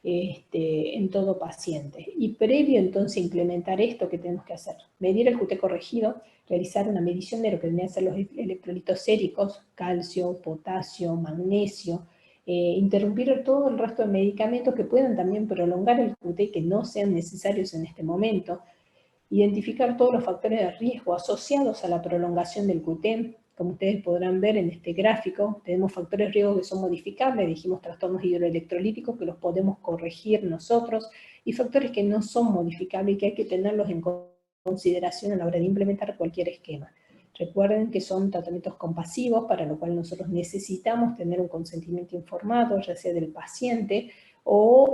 Speaker 1: en todo paciente. Y previo entonces a implementar esto, ¿qué tenemos que hacer? Medir el QT corregido, realizar una medición de lo que deberían ser los electrolitos séricos, calcio, potasio, magnesio, interrumpir todo el resto de medicamentos que puedan también prolongar el QT y que no sean necesarios en este momento. Identificar todos los factores de riesgo asociados a la prolongación del QT. Como ustedes podrán ver en este gráfico, tenemos factores de riesgo que son modificables, dijimos trastornos hidroelectrolíticos que los podemos corregir nosotros, y factores que no son modificables y que hay que tenerlos en consideración a la hora de implementar cualquier esquema. Recuerden que son tratamientos compasivos, para lo cual nosotros necesitamos tener un consentimiento informado, ya sea del paciente o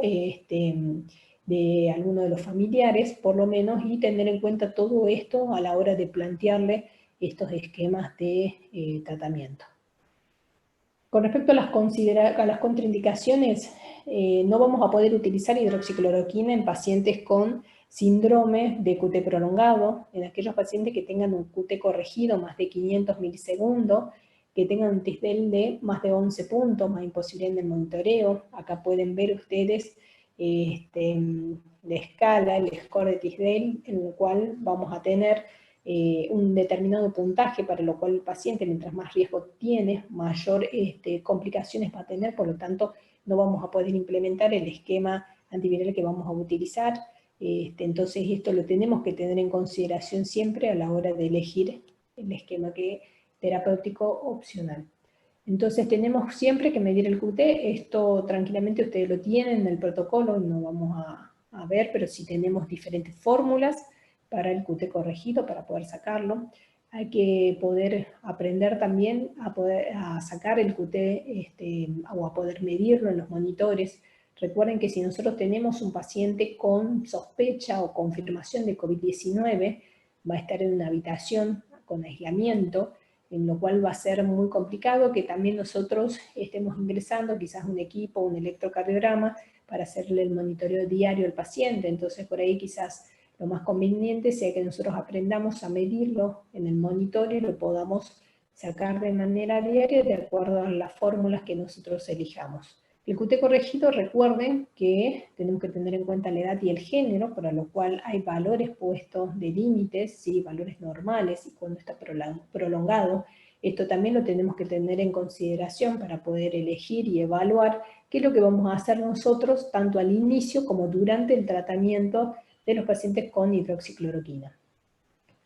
Speaker 1: de alguno de los familiares, por lo menos, y tener en cuenta todo esto a la hora de plantearle estos esquemas de tratamiento. Con respecto a las contraindicaciones, no vamos a poder utilizar hidroxicloroquina en pacientes con síndrome de QT prolongado, en aquellos pacientes que tengan un QT corregido más de 500 milisegundos, que tengan un TISDEL de más de 11 puntos, más imposibilidad de monitoreo. Acá pueden ver ustedes la escala, el score de TISDEL, en el cual vamos a tener un determinado puntaje, para lo cual el paciente, mientras más riesgo tiene, mayor complicaciones va a tener, por lo tanto no vamos a poder implementar el esquema antiviral que vamos a utilizar. Entonces esto lo tenemos que tener en consideración siempre a la hora de elegir el esquema terapéutico opcional. Entonces tenemos siempre que medir el QT, esto tranquilamente ustedes lo tienen en el protocolo, no vamos a ver, pero sí tenemos diferentes fórmulas para el QT corregido, para poder sacarlo. Hay que poder aprender también a sacar el QT o a poder medirlo en los monitores. Recuerden que si nosotros tenemos un paciente con sospecha o confirmación de COVID-19, va a estar en una habitación con aislamiento, en lo cual va a ser muy complicado que también nosotros estemos ingresando quizás un equipo, un electrocardiograma, para hacerle el monitoreo diario al paciente. Entonces por ahí quizás lo más conveniente sea que nosotros aprendamos a medirlo en el monitor y lo podamos sacar de manera diaria de acuerdo a las fórmulas que nosotros elijamos. El QT corregido, recuerden que tenemos que tener en cuenta la edad y el género, para lo cual hay valores puestos de límites, ¿sí? Valores normales, y cuando está prolongado, esto también lo tenemos que tener en consideración para poder elegir y evaluar qué es lo que vamos a hacer nosotros, tanto al inicio como durante el tratamiento de los pacientes con hidroxicloroquina.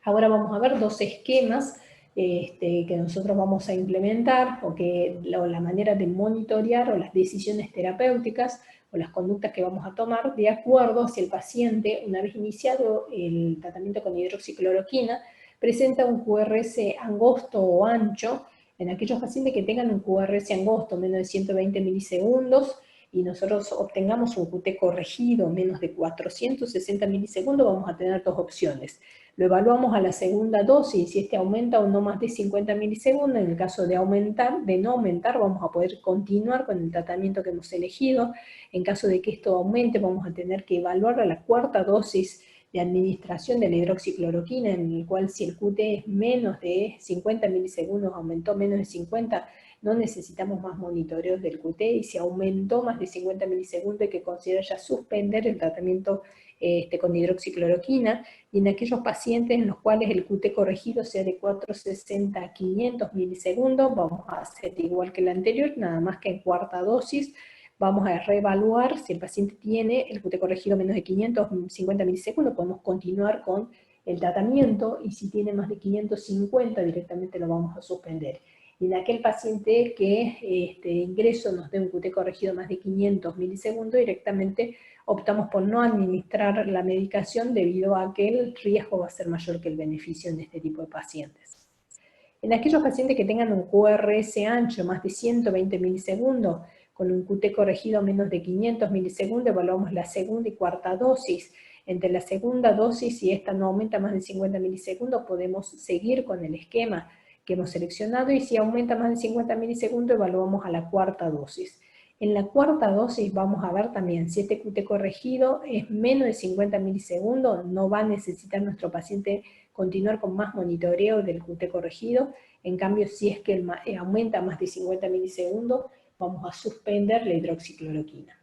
Speaker 1: Ahora vamos a ver dos esquemas que nosotros vamos a implementar, o la manera de monitorear, o las decisiones terapéuticas, o las conductas que vamos a tomar, de acuerdo a si el paciente, una vez iniciado el tratamiento con hidroxicloroquina, presenta un QRS angosto o ancho. En aquellos pacientes que tengan un QRS angosto, menos de 120 milisegundos, y nosotros obtengamos un QT corregido menos de 460 milisegundos, vamos a tener dos opciones. Lo evaluamos a la segunda dosis, si este aumenta o no más de 50 milisegundos. En el caso de no aumentar, vamos a poder continuar con el tratamiento que hemos elegido. En caso de que esto aumente, vamos a tener que evaluar a la cuarta dosis de administración de la hidroxicloroquina, en el cual si el QT es menos de 50 milisegundos, aumentó menos de 50, no necesitamos más monitoreos del QT, y si aumentó más de 50 milisegundos hay que considerar ya suspender el tratamiento con hidroxicloroquina, y en aquellos pacientes en los cuales el QT corregido sea de 460 a 500 milisegundos, vamos a hacer igual que el anterior, nada más que en cuarta dosis. Vamos a reevaluar si el paciente tiene el QT corregido menos de 550 milisegundos, podemos continuar con el tratamiento, y si tiene más de 550 directamente lo vamos a suspender. Y en aquel paciente que ingreso nos dé un QT corregido más de 500 milisegundos, directamente optamos por no administrar la medicación debido a que el riesgo va a ser mayor que el beneficio en este tipo de pacientes. En aquellos pacientes que tengan un QRS ancho más de 120 milisegundos, con un QT corregido menos de 500 milisegundos, evaluamos la segunda y cuarta dosis. Entre la segunda dosis, si esta no aumenta más de 50 milisegundos, podemos seguir con el esquema que hemos seleccionado, y si aumenta más de 50 milisegundos, evaluamos a la cuarta dosis. En la cuarta dosis vamos a ver también si este QT corregido es menos de 50 milisegundos, no va a necesitar nuestro paciente continuar con más monitoreo del QT corregido. En cambio, si es que aumenta más de 50 milisegundos, vamos a suspender la hidroxicloroquina.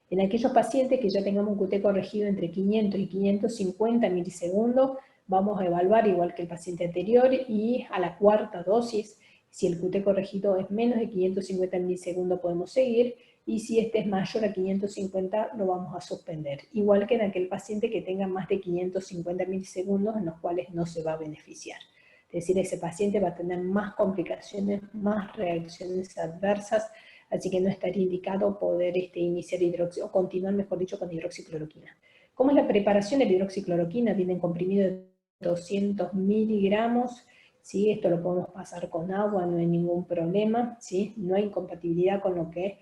Speaker 1: En aquellos pacientes que ya tengamos un QT corregido entre 500 y 550 milisegundos, vamos a evaluar igual que el paciente anterior, y a la cuarta dosis, si el QT corregido es menos de 550 milisegundos podemos seguir, y si este es mayor a 550 lo vamos a suspender. Igual que en aquel paciente que tenga más de 550 milisegundos en los cuales no se va a beneficiar. Es decir, ese paciente va a tener más complicaciones, más reacciones adversas, así que no estaría indicado poder iniciar o continuar, mejor dicho, con hidroxicloroquina. ¿Cómo es la preparación de la hidroxicloroquina? Viene en comprimido de 200 miligramos, ¿sí? Esto lo podemos pasar con agua, no hay ningún problema, ¿sí? No hay incompatibilidad con lo que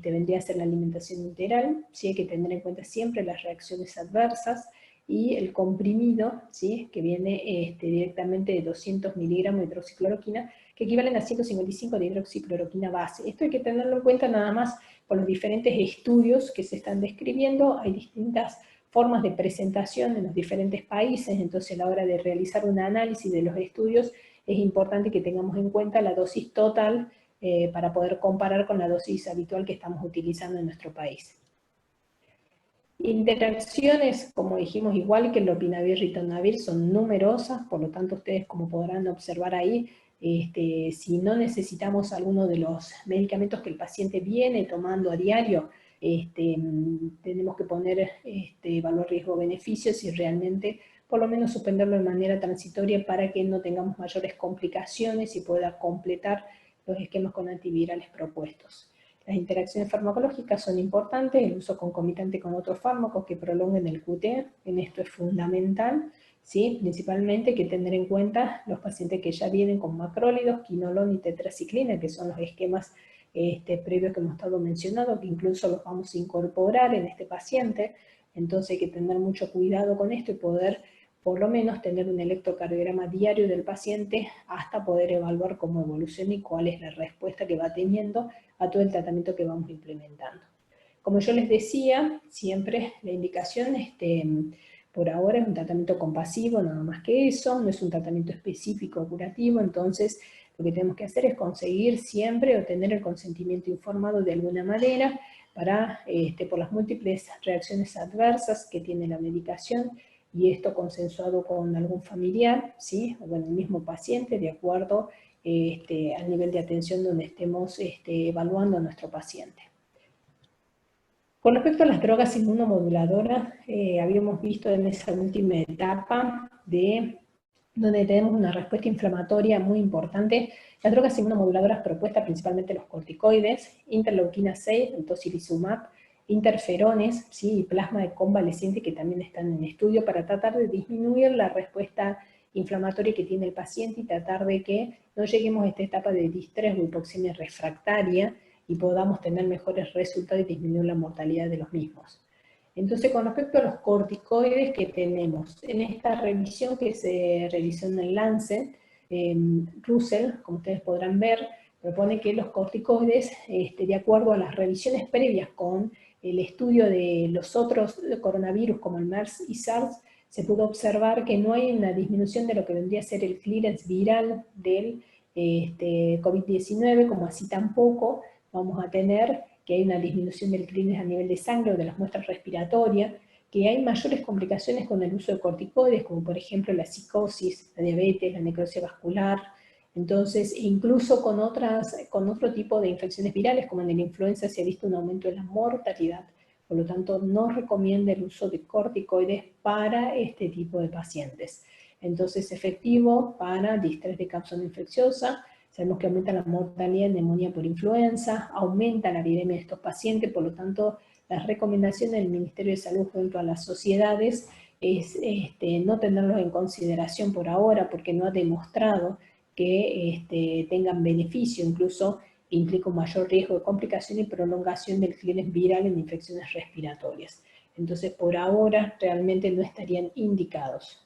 Speaker 1: vendría a ser la alimentación integral, ¿sí? Hay que tener en cuenta siempre las reacciones adversas, y el comprimido, ¿sí? Que viene directamente de 200 miligramos de hidroxicloroquina, que equivalen a 155 de hidroxicloroquina base. Esto hay que tenerlo en cuenta nada más por los diferentes estudios que se están describiendo. Hay distintas formas de presentación en los diferentes países, entonces a la hora de realizar un análisis de los estudios es importante que tengamos en cuenta la dosis total para poder comparar con la dosis habitual que estamos utilizando en nuestro país. Interacciones, como dijimos, igual que el lopinavir y ritonavir, son numerosas, por lo tanto ustedes, como podrán observar ahí, si no necesitamos alguno de los medicamentos que el paciente viene tomando a diario, tenemos que poner valor riesgo-beneficio, si realmente por lo menos suspenderlo de manera transitoria para que no tengamos mayores complicaciones y pueda completar los esquemas con antivirales propuestos. Las interacciones farmacológicas son importantes, el uso concomitante con otros fármacos que prolonguen el QT, en esto es fundamental, ¿sí? Principalmente hay que tener en cuenta los pacientes que ya vienen con macrólidos, quinolona y tetraciclina, que son los esquemas previos que hemos estado mencionando, que incluso los vamos a incorporar en este paciente, entonces hay que tener mucho cuidado con esto y poder por lo menos tener un electrocardiograma diario del paciente hasta poder evaluar cómo evoluciona y cuál es la respuesta que va teniendo a todo el tratamiento que vamos implementando. Como yo les decía, siempre la indicación por ahora es un tratamiento compasivo, nada más que eso, no es un tratamiento específico curativo, entonces lo que tenemos que hacer es conseguir siempre obtener el consentimiento informado de alguna manera para, por las múltiples reacciones adversas que tiene la medicación, y esto consensuado con algún familiar, ¿sí? O con el mismo paciente, de acuerdo al nivel de atención donde estemos evaluando a nuestro paciente. Con respecto a las drogas inmunomoduladoras, habíamos visto en esa última etapa donde tenemos una respuesta inflamatoria muy importante, las drogas inmunomoduladoras propuestas, principalmente los corticoides, interleuquina 6, el tocilizumab, interferones, ¿sí? Y plasma de convaleciente, que también están en estudio para tratar de disminuir la respuesta inflamatoria que tiene el paciente y tratar de que no lleguemos a esta etapa de distrés o hipoxemia refractaria, y podamos tener mejores resultados y disminuir la mortalidad de los mismos. Entonces, con respecto a los corticoides que tenemos, en esta revisión que se realizó en el Lancet, Russell, como ustedes podrán ver, propone que los corticoides, de acuerdo a las revisiones previas con el estudio de los otros coronavirus como el MERS y SARS, se pudo observar que no hay una disminución de lo que vendría a ser el clearance viral del COVID-19, como así tampoco vamos a tener que hay una disminución del clearance a nivel de sangre o de las muestras respiratorias, que hay mayores complicaciones con el uso de corticoides, como por ejemplo la psicosis, la diabetes, la necrosis vascular. Entonces, incluso con otro tipo de infecciones virales, como en la influenza, se ha visto un aumento de la mortalidad. Por lo tanto, no recomienda el uso de corticoides para este tipo de pacientes. Entonces, efectivo para distrés de causa no infecciosa. Sabemos que aumenta la mortalidad en neumonía por influenza, aumenta la viremia de estos pacientes, por lo tanto, las recomendaciones del Ministerio de Salud junto a las sociedades es no tenerlos en consideración por ahora, porque no ha demostrado que tengan beneficio, incluso implica un mayor riesgo de complicación y prolongación del clearance viral en infecciones respiratorias. Entonces, por ahora, realmente no estarían indicados.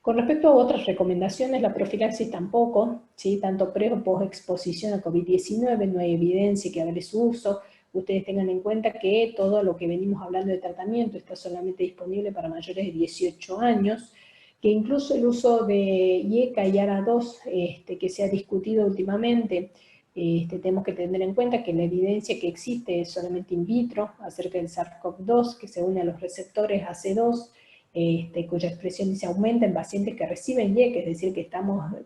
Speaker 1: Con respecto a otras recomendaciones, la profilaxis tampoco, ¿sí? Tanto pre o post exposición a COVID-19, no hay evidencia que hable su uso. Ustedes tengan en cuenta que todo lo que venimos hablando de tratamiento está solamente disponible para mayores de 18 años, que incluso el uso de IECA y ARA2, que se ha discutido últimamente, tenemos que tener en cuenta que la evidencia que existe es solamente in vitro acerca del SARS-CoV-2, que se une a los receptores AC2, cuya expresión se aumenta en pacientes que reciben IECA, es decir, que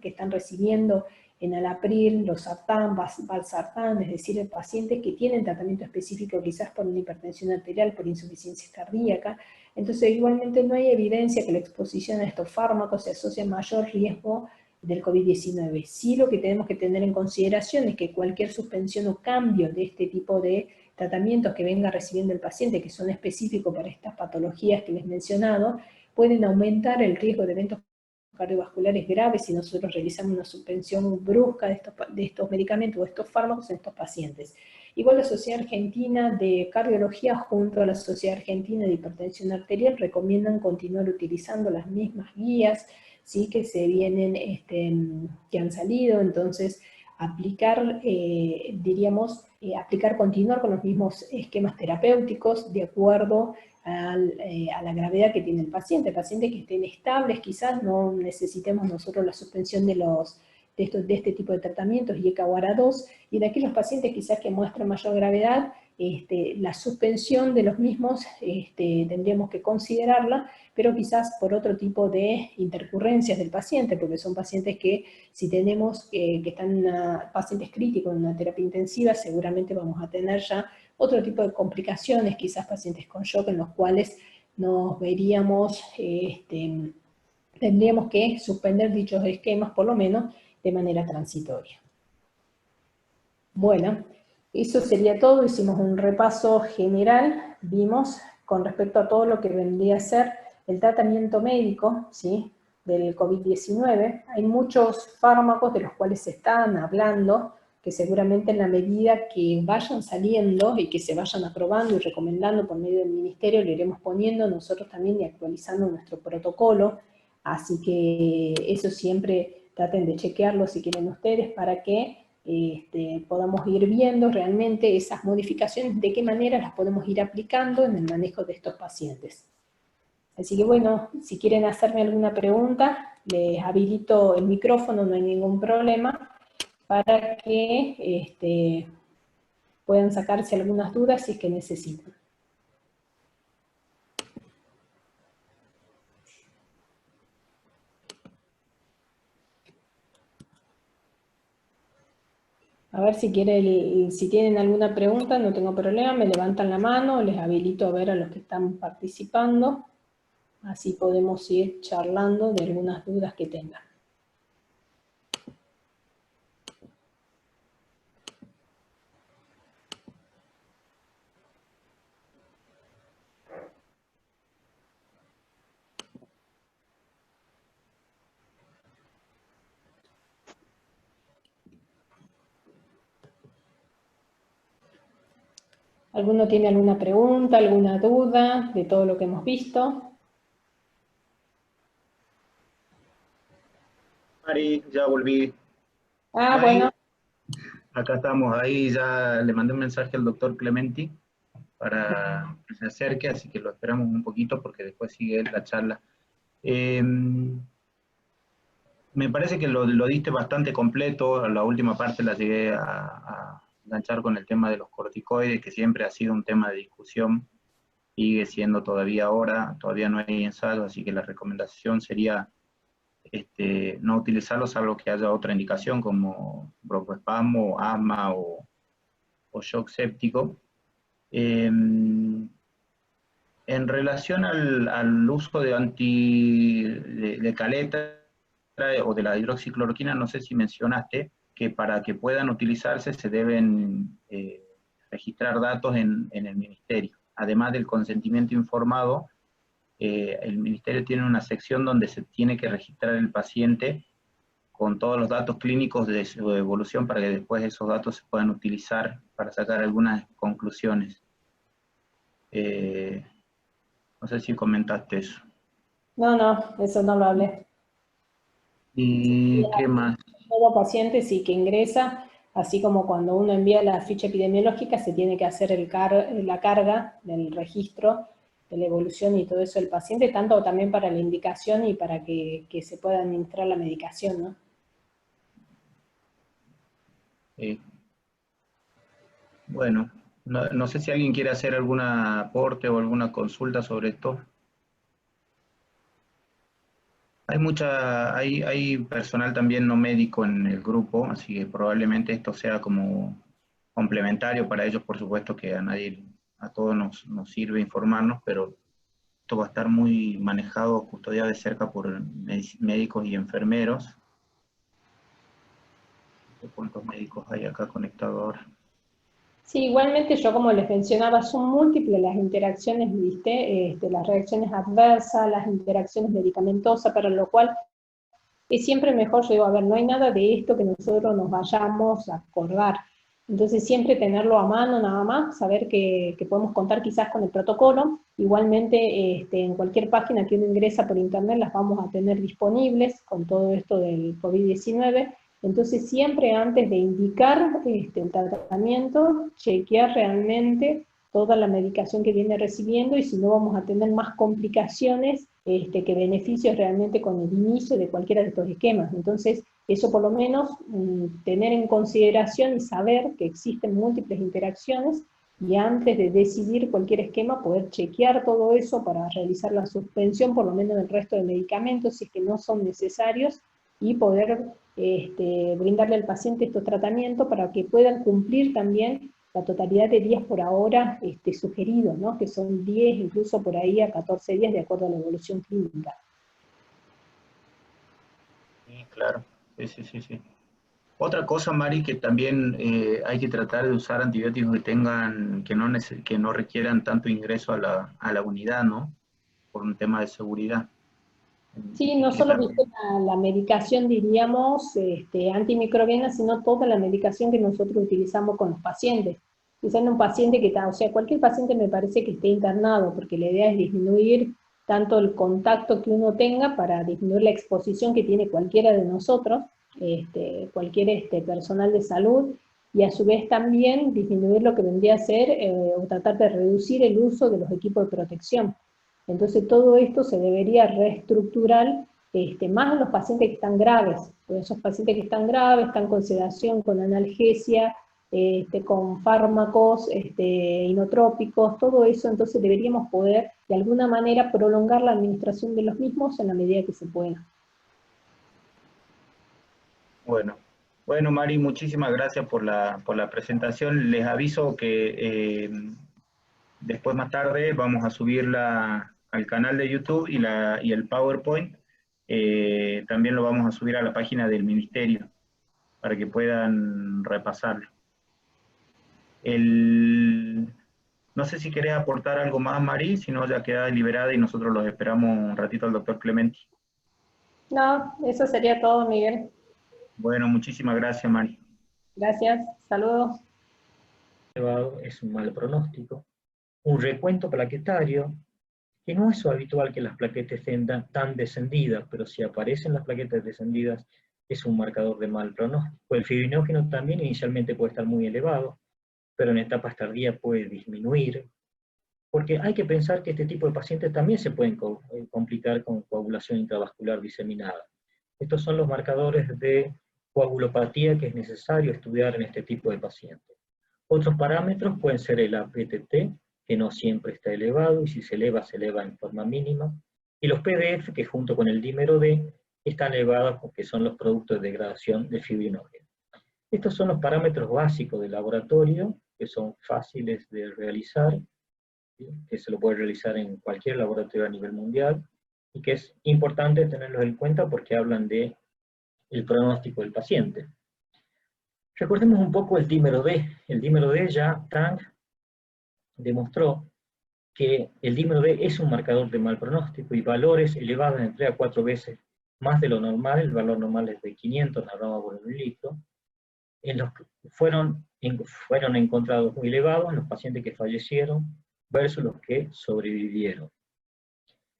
Speaker 1: están recibiendo enalapril, losartán, valsartán, es decir, pacientes que tienen tratamiento específico quizás por una hipertensión arterial, por insuficiencia cardíaca. Entonces, igualmente no hay evidencia que la exposición a estos fármacos se asocie a mayor riesgo del COVID-19. Sí, lo que tenemos que tener en consideración es que cualquier suspensión o cambio de este tipo de tratamientos que venga recibiendo el paciente, que son específicos para estas patologías que les he mencionado, pueden aumentar el riesgo de eventos cardiovasculares graves si nosotros realizamos una suspensión brusca de estos medicamentos o estos fármacos en estos pacientes. Igual la Sociedad Argentina de Cardiología junto a la Sociedad Argentina de Hipertensión Arterial recomiendan continuar utilizando las mismas guías, ¿sí? Que se vienen, que han salido. Entonces aplicar, continuar con los mismos esquemas terapéuticos de acuerdo a la gravedad que tiene el paciente. Pacientes que estén estables, quizás no necesitemos nosotros la suspensión de este tipo de tratamientos, IECA o ARA2, y de aquellos pacientes quizás que muestran mayor gravedad, la suspensión de los mismos tendríamos que considerarla, pero quizás por otro tipo de intercurrencias del paciente, porque son pacientes que si tenemos que están pacientes críticos en una terapia intensiva, seguramente vamos a tener ya otro tipo de complicaciones, quizás pacientes con shock en los cuales nos veríamos, tendríamos que suspender dichos esquemas por lo menos de manera transitoria. Bueno, eso sería todo. Hicimos un repaso general, vimos con respecto a todo lo que vendría a ser el tratamiento médico, ¿sí?, del COVID-19. Hay muchos fármacos de los cuales se están hablando, que seguramente en la medida que vayan saliendo y que se vayan aprobando y recomendando por medio del ministerio, le iremos poniendo nosotros también y actualizando nuestro protocolo. Así que eso siempre traten de chequearlo si quieren ustedes para que podamos ir viendo realmente esas modificaciones, de qué manera las podemos ir aplicando en el manejo de estos pacientes. Así que bueno, si quieren hacerme alguna pregunta, les habilito el micrófono, no hay ningún problema, para que puedan sacarse algunas dudas si es que necesitan. A ver si tienen alguna pregunta, no tengo problema, me levantan la mano, les habilito a ver a los que están participando. Así podemos ir charlando de algunas dudas que tengan. ¿Alguno tiene alguna pregunta, alguna duda de todo lo que hemos visto?
Speaker 2: Mari, ya volví.
Speaker 1: Ah,
Speaker 2: No
Speaker 1: bueno,
Speaker 2: hay, acá estamos, ahí ya le mandé un mensaje al doctor Clementi para que se acerque, así que lo esperamos un poquito porque después sigue la charla. Eh, Me parece que lo diste bastante completo, la última parte la llegué a enganchar con el tema de los corticoides, que siempre ha sido un tema de discusión, sigue siendo todavía ahora, todavía no hay ensayo, así que la recomendación sería no utilizarlo salvo que haya otra indicación como broncoespasmo, asma o shock séptico. Eh, en relación al uso de caleta o de la hidroxicloroquina, no sé si mencionaste que para que puedan utilizarse se deben registrar datos en el ministerio. Además del consentimiento informado, el ministerio tiene una sección donde se tiene que registrar el paciente con todos los datos clínicos de su evolución para que después esos datos se puedan utilizar para sacar algunas conclusiones. Eh, no sé si comentaste eso.
Speaker 1: no, eso no lo hablé.
Speaker 2: ¿Y qué más?
Speaker 1: Todo paciente sí que ingresa, así como cuando uno envía la ficha epidemiológica, se tiene que hacer la carga del registro de la evolución y todo eso del paciente, tanto también para la indicación y para que se pueda administrar la medicación, ¿no?
Speaker 2: Eh, bueno, no sé si alguien quiere hacer algún aporte o alguna consulta sobre esto. Hay personal también no médico en el grupo, así que probablemente esto sea como complementario para ellos, por supuesto que a todos nos sirve informarnos, pero esto va a estar muy manejado, custodiado de cerca por médicos y enfermeros. No sé cuántos médicos hay acá conectados ahora.
Speaker 1: Sí, igualmente yo como les mencionaba, son múltiples las interacciones, ¿viste? Las reacciones adversas, las interacciones medicamentosas, para lo cual es siempre mejor, yo digo, a ver, no hay nada de esto que nosotros nos vayamos a acordar. Entonces siempre tenerlo a mano nada más, saber que podemos contar quizás con el protocolo. Igualmente en cualquier página que uno ingresa por internet las vamos a tener disponibles con todo esto del COVID-19. Entonces siempre antes de indicar el tratamiento, chequear realmente toda la medicación que viene recibiendo y si no vamos a tener más complicaciones que beneficios realmente con el inicio de cualquiera de estos esquemas. Entonces, eso por lo menos tener en consideración y saber que existen múltiples interacciones y antes de decidir cualquier esquema poder chequear todo eso para realizar la suspensión por lo menos del resto de medicamentos si es que no son necesarios y poder brindarle al paciente estos tratamientos para que puedan cumplir también la totalidad de días por ahora sugeridos, ¿no? Que son 10, incluso por ahí a 14 días de acuerdo a la evolución clínica.
Speaker 2: Sí, claro. Sí, sí, sí, sí. Otra cosa, Mari, que también hay que tratar de usar antibióticos que no requieran tanto ingreso a la unidad, ¿no? Por un tema de seguridad.
Speaker 1: Sí, no
Speaker 2: Que
Speaker 1: solo viste
Speaker 2: también,
Speaker 1: la medicación, diríamos, antimicrobiana, sino toda la medicación que nosotros utilizamos con los pacientes. Quizá en un paciente que está, o sea, cualquier paciente me parece que esté internado, porque la idea es disminuir tanto el contacto que uno tenga para disminuir la exposición que tiene cualquiera de nosotros, cualquier personal de salud, y a su vez también disminuir lo que vendría a ser o tratar de reducir el uso de los equipos de protección. Entonces todo esto se debería reestructurar más en los pacientes que están graves, porque esos pacientes que están graves, están con sedación, con analgesia, con fármacos inotrópicos, todo eso, entonces deberíamos poder de alguna manera prolongar la administración de los mismos en la medida que se pueda.
Speaker 2: bueno. Bueno, Mari, muchísimas gracias por la presentación. Les aviso que después más tarde vamos a subirla al canal de YouTube y el PowerPoint. También lo vamos a subir a la página del ministerio para que puedan repasarlo. El, no sé si querés aportar algo más, Mari, si no ya queda liberada y nosotros los esperamos un ratito al doctor Clementi.
Speaker 1: No, eso sería todo, Miguel.
Speaker 2: Bueno, muchísimas gracias, Mari.
Speaker 1: Gracias, saludos.
Speaker 3: elevado es un mal pronóstico. Un recuento plaquetario, que no es habitual que las plaquetas estén tan descendidas, pero si aparecen las plaquetas descendidas es un marcador de mal pronóstico. El fibrinógeno también inicialmente puede estar muy elevado, pero en etapas tardías puede disminuir, porque hay que pensar que este tipo de pacientes también se pueden complicar con coagulación intravascular diseminada. Estos son los marcadores de coagulopatía que es necesario estudiar en este tipo de pacientes. Otros parámetros pueden ser el APTT, que no siempre está elevado, y si se eleva en forma mínima, y los PDF, que junto con el dímero D, están elevados porque son los productos de degradación de fibrinógeno. Estos son los parámetros básicos del laboratorio, que son fáciles de realizar, ¿sí? Que se lo puede realizar en cualquier laboratorio a nivel mundial, y que es importante tenerlos en cuenta porque hablan de el pronóstico del paciente. Recordemos un poco el dímero D. El dímero D ya Tang demostró que el dímero D es un marcador de mal pronóstico y valores elevados en 3 a 4 veces más de lo normal, el valor normal es de 500 nanogramos por mililitro, en los que fueron encontrados muy elevados en los pacientes que fallecieron versus los que sobrevivieron.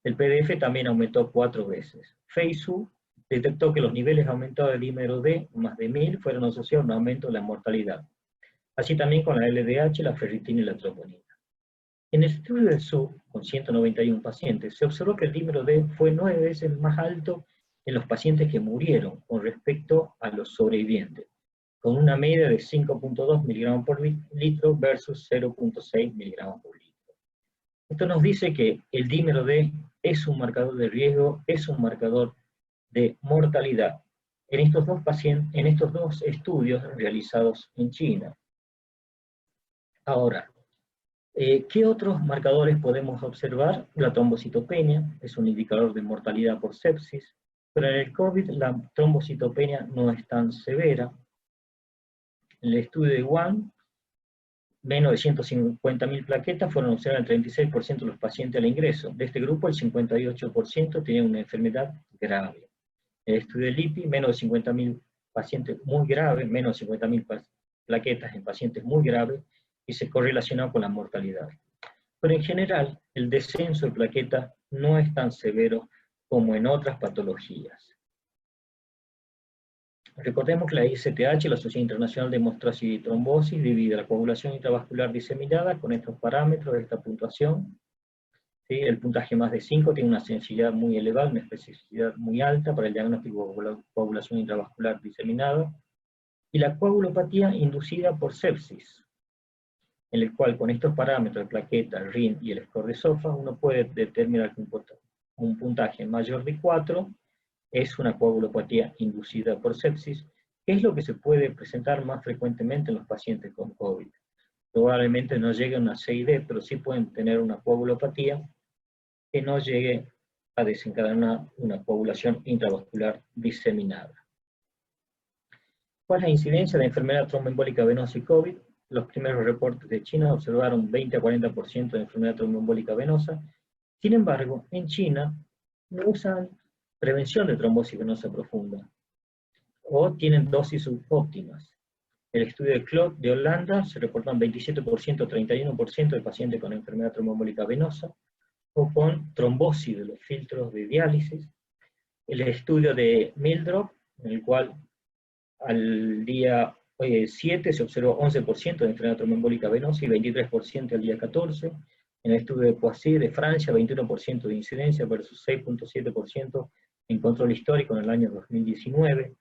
Speaker 3: El PDF también aumentó 4 veces. Feisu detectó que los niveles aumentados de dímero D, más de 1000, fueron asociados a un aumento de la mortalidad. Así también con la LDH, la ferritina y la troponina. En el estudio del SUB, con 191 pacientes, se observó que el dímero D fue 9 veces más alto en los pacientes que murieron con respecto a los sobrevivientes, con una media de 5.2 miligramos por litro versus 0.6 miligramos por litro. Esto nos dice que el dímero D es un marcador de riesgo, es un marcador de mortalidad en estos dos estudios realizados en China. Ahora, ¿qué otros marcadores podemos observar? La trombocitopenia es un indicador de mortalidad por sepsis, pero en el COVID la trombocitopenia no es tan severa. En el estudio de Wuhan, menos de 150.000 plaquetas fueron observadas en el 36% de los pacientes al ingreso. De este grupo, el 58% tenía una enfermedad grave. En el estudio de LIPI, menos de 50.000 pacientes muy graves, menos de 50.000 plaquetas en pacientes muy graves, y se correlacionó con la mortalidad. Pero en general, el descenso de plaquetas no es tan severo como en otras patologías. Recordemos que la ISTH, la Sociedad Internacional de Hemostasis y Trombosis, divide la coagulación intravascular diseminada con estos parámetros de esta puntuación. ¿Sí? El puntaje más de 5 tiene una sensibilidad muy elevada, una especificidad muy alta para el diagnóstico de coagulación intravascular diseminada, y la coagulopatía inducida por sepsis, en el cual con estos parámetros de plaqueta, RIN y el score de SOFA, uno puede determinar que un puntaje mayor de 4 es una coagulopatía inducida por sepsis, que es lo que se puede presentar más frecuentemente en los pacientes con COVID. Probablemente no llegue a una CID, pero sí pueden tener una coagulopatía que no llegue a desencadenar una coagulación intravascular diseminada. ¿Cuál es la incidencia de enfermedad tromboembólica venosa y COVID? Los primeros reportes de China observaron 20 a 40% de enfermedad tromboembólica venosa. Sin embargo, en China no usan prevención de trombosis venosa profunda, o tienen dosis subóptimas. El estudio de CLOT de Holanda se reportan 27% o 31% de pacientes con enfermedad tromboembólica venosa, o con trombosis de los filtros de diálisis. El estudio de Mildrop, en el cual al día 7 se observó 11% de enfermedad tromboembólica venosa y 23% al día 14. En el estudio de Poissy de Francia, 21% de incidencia versus 6.7% en control histórico en el año 2019.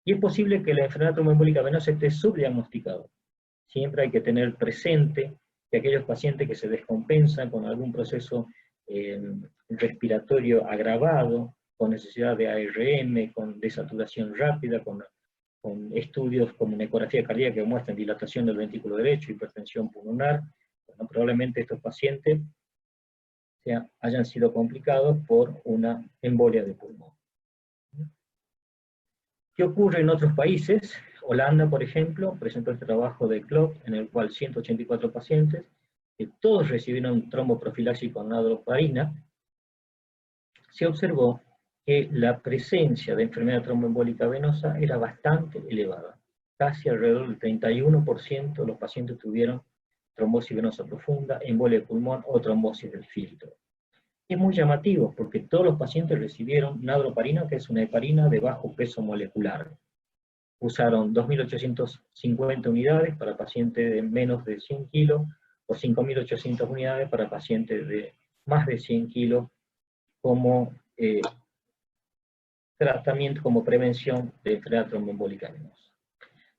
Speaker 3: Y es posible que la enfermedad tromboembólica venosa esté subdiagnosticada. Siempre hay que tener presente que aquellos pacientes que se descompensan con algún proceso respiratorio agravado, con necesidad de ARM, con desaturación rápida, con estudios como una ecografía cardíaca que muestran dilatación del ventrículo derecho, hipertensión pulmonar, bueno, probablemente estos pacientes hayan sido complicados por una embolia de pulmón. ¿Qué ocurre en otros países? Holanda, por ejemplo, presentó este trabajo de CLOT, en el cual 184 pacientes, que todos recibieron tromboprofilaxis con nadofarina, se observó que la presencia de enfermedad tromboembólica venosa era bastante elevada. Casi alrededor del 31% de los pacientes tuvieron trombosis venosa profunda, embolia de pulmón o trombosis del filtro. Es muy llamativo porque todos los pacientes recibieron nadroparina, que es una heparina de bajo peso molecular. Usaron 2.850 unidades para pacientes de menos de 100 kilos o 5.800 unidades para pacientes de más de 100 kilos como tratamiento, como prevención de enfermedad tromboembólica venosa.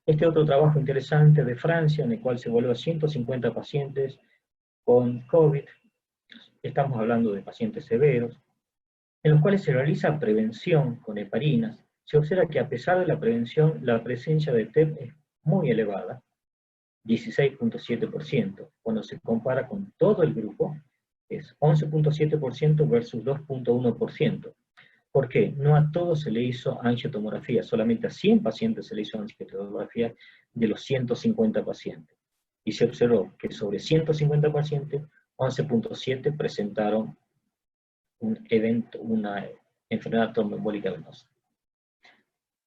Speaker 3: Este otro trabajo interesante de Francia, en el cual se evaluó a 150 pacientes con COVID, estamos hablando de pacientes severos, en los cuales se realiza prevención con heparinas. Se observa que a pesar de la prevención, la presencia de TEP es muy elevada, 16.7%, cuando se compara con todo el grupo, es 11.7% versus 2.1%. ¿Por qué? No a todos se le hizo angiotomografía, solamente a 100 pacientes se le hizo angiotomografía de los 150 pacientes. Y se observó que sobre 150 pacientes, 11.7 presentaron una enfermedad tromboembólica venosa.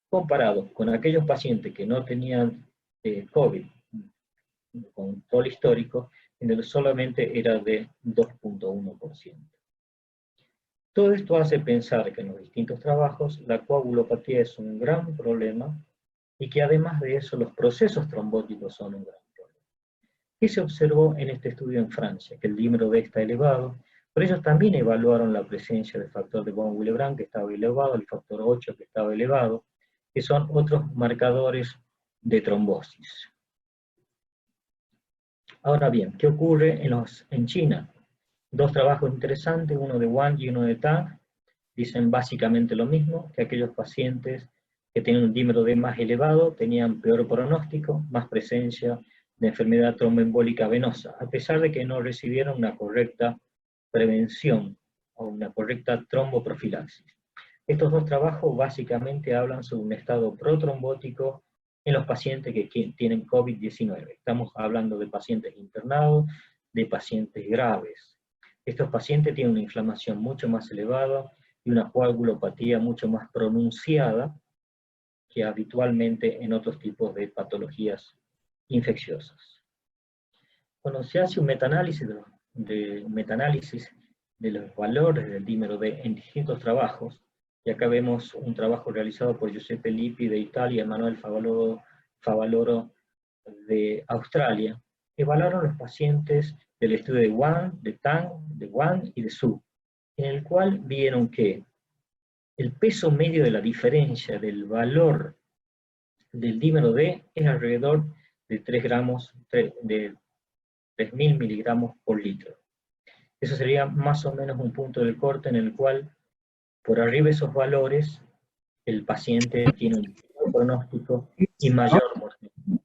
Speaker 3: Comparado con aquellos pacientes que no tenían COVID, con control histórico, en el solamente era de 2.1%. Todo esto hace pensar que en los distintos trabajos la coagulopatía es un gran problema y que además de eso los procesos trombóticos son un gran problema. ¿Qué se observó en este estudio en Francia? Que el dímero D está elevado, pero ellos también evaluaron la presencia del factor de von Willebrand, que estaba elevado, el factor 8 que estaba elevado, que son otros marcadores de trombosis. Ahora bien, ¿qué ocurre en China? Dos trabajos interesantes, uno de Wang y uno de Tang, dicen básicamente lo mismo, que aquellos pacientes que tienen un dímero D más elevado tenían peor pronóstico, más presencia de enfermedad tromboembólica venosa, a pesar de que no recibieron una correcta prevención o una correcta tromboprofilaxis. Estos dos trabajos básicamente hablan sobre un estado protrombótico en los pacientes que tienen COVID-19. Estamos hablando de pacientes internados, de pacientes graves. Estos pacientes tienen una inflamación mucho más elevada y una coagulopatía mucho más pronunciada que habitualmente en otros tipos de patologías infecciosas. Cuando se hace un metaanálisis de los valores del dímero D en distintos trabajos, y acá vemos un trabajo realizado por Giuseppe Lippi de Italia y Manuel Favaloro de Australia, evaluaron los pacientes del estudio de Wang, de Tang, de Wang y de Su, en el cual vieron que el peso medio de la diferencia del valor del dímero D es alrededor de 3.000 miligramos por litro. Eso sería más o menos un punto del corte en el cual, por arriba de esos valores, el paciente tiene un pronóstico y mayor mortalidad.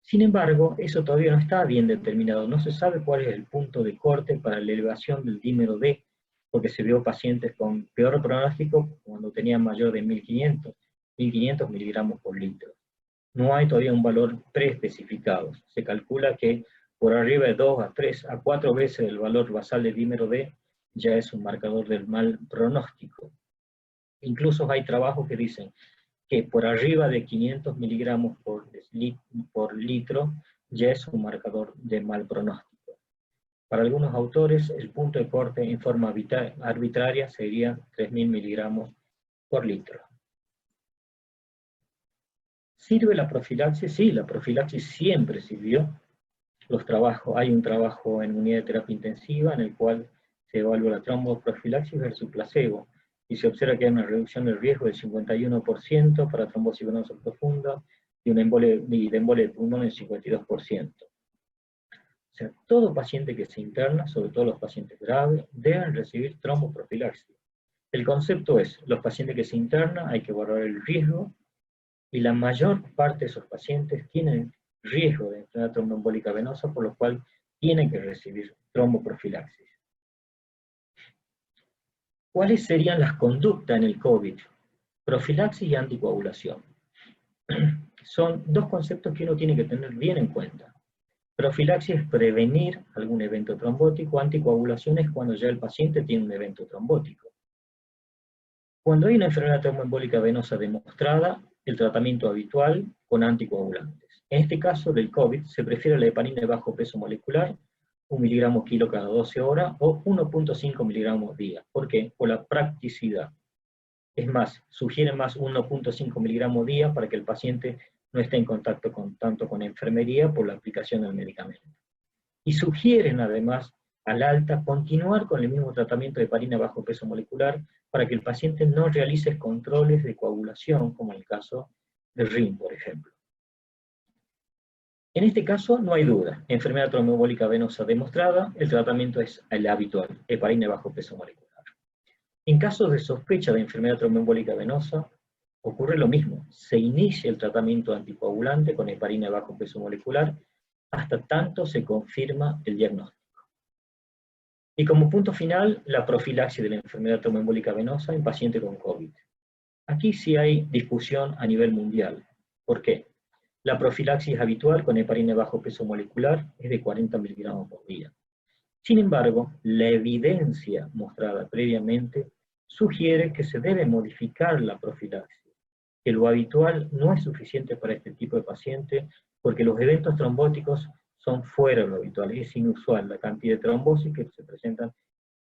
Speaker 3: Sin embargo, eso todavía no está bien determinado. No se sabe cuál es el punto de corte para la elevación del dímero D, porque se vio pacientes con peor pronóstico cuando tenían mayor de 1.500 miligramos por litro. No hay todavía un valor preespecificado. Se calcula que por arriba de 2 a 3 a 4 veces el valor basal del dímero D ya es un marcador del mal pronóstico. Incluso hay trabajos que dicen que por arriba de 500 miligramos por litro ya es un marcador de mal pronóstico. Para algunos autores, el punto de corte en forma arbitraria sería 3.000 miligramos por litro. ¿Sirve la profilaxis? Sí, la profilaxis siempre sirvió. Hay un trabajo en unidad de terapia intensiva en el cual se evalúa la tromboprofilaxis versus placebo, y se observa que hay una reducción del riesgo del 51% para trombosis venosa profunda y de embolia de pulmón del 52%. O sea, todo paciente que se interna, sobre todo los pacientes graves, deben recibir tromboprofilaxis. El concepto es, los pacientes que se internan hay que evaluar el riesgo, y la mayor parte de esos pacientes tienen riesgo de enfermedad tromboembólica venosa, por lo cual tienen que recibir tromboprofilaxis. ¿Cuáles serían las conductas en el COVID? Profilaxis y anticoagulación. Son dos conceptos que uno tiene que tener bien en cuenta. Profilaxis es prevenir algún evento trombótico, anticoagulación es cuando ya el paciente tiene un evento trombótico. Cuando hay una enfermedad tromboembólica venosa demostrada, el tratamiento habitual con anticoagulantes. En este caso del COVID se prefiere la heparina de bajo peso molecular, 1 miligramo kilo cada 12 horas, o 1.5 miligramos día. ¿Por qué? Por la practicidad. Es más, sugiere más 1.5 miligramos día para que el paciente no esté en contacto tanto con enfermería por la aplicación del medicamento. Y sugieren además al alta continuar con el mismo tratamiento de heparina bajo peso molecular para que el paciente no realice controles de coagulación, como en el caso del RIN, por ejemplo. En este caso no hay duda, enfermedad tromboembólica venosa demostrada, el tratamiento es el habitual, heparina bajo peso molecular. En casos de sospecha de enfermedad tromboembólica venosa, ocurre lo mismo, se inicia el tratamiento anticoagulante con heparina bajo peso molecular hasta tanto se confirma el diagnóstico. Y como punto final, la profilaxis de la enfermedad tromboembólica venosa en paciente con COVID. Aquí sí hay discusión a nivel mundial. ¿Por qué? La profilaxis habitual con heparina bajo peso molecular es de 40 miligramos por día. Sin embargo, la evidencia mostrada previamente sugiere que se debe modificar la profilaxis, que lo habitual no es suficiente para este tipo de paciente porque los eventos trombóticos son fuera de lo habitual, es inusual la cantidad de trombosis que se presentan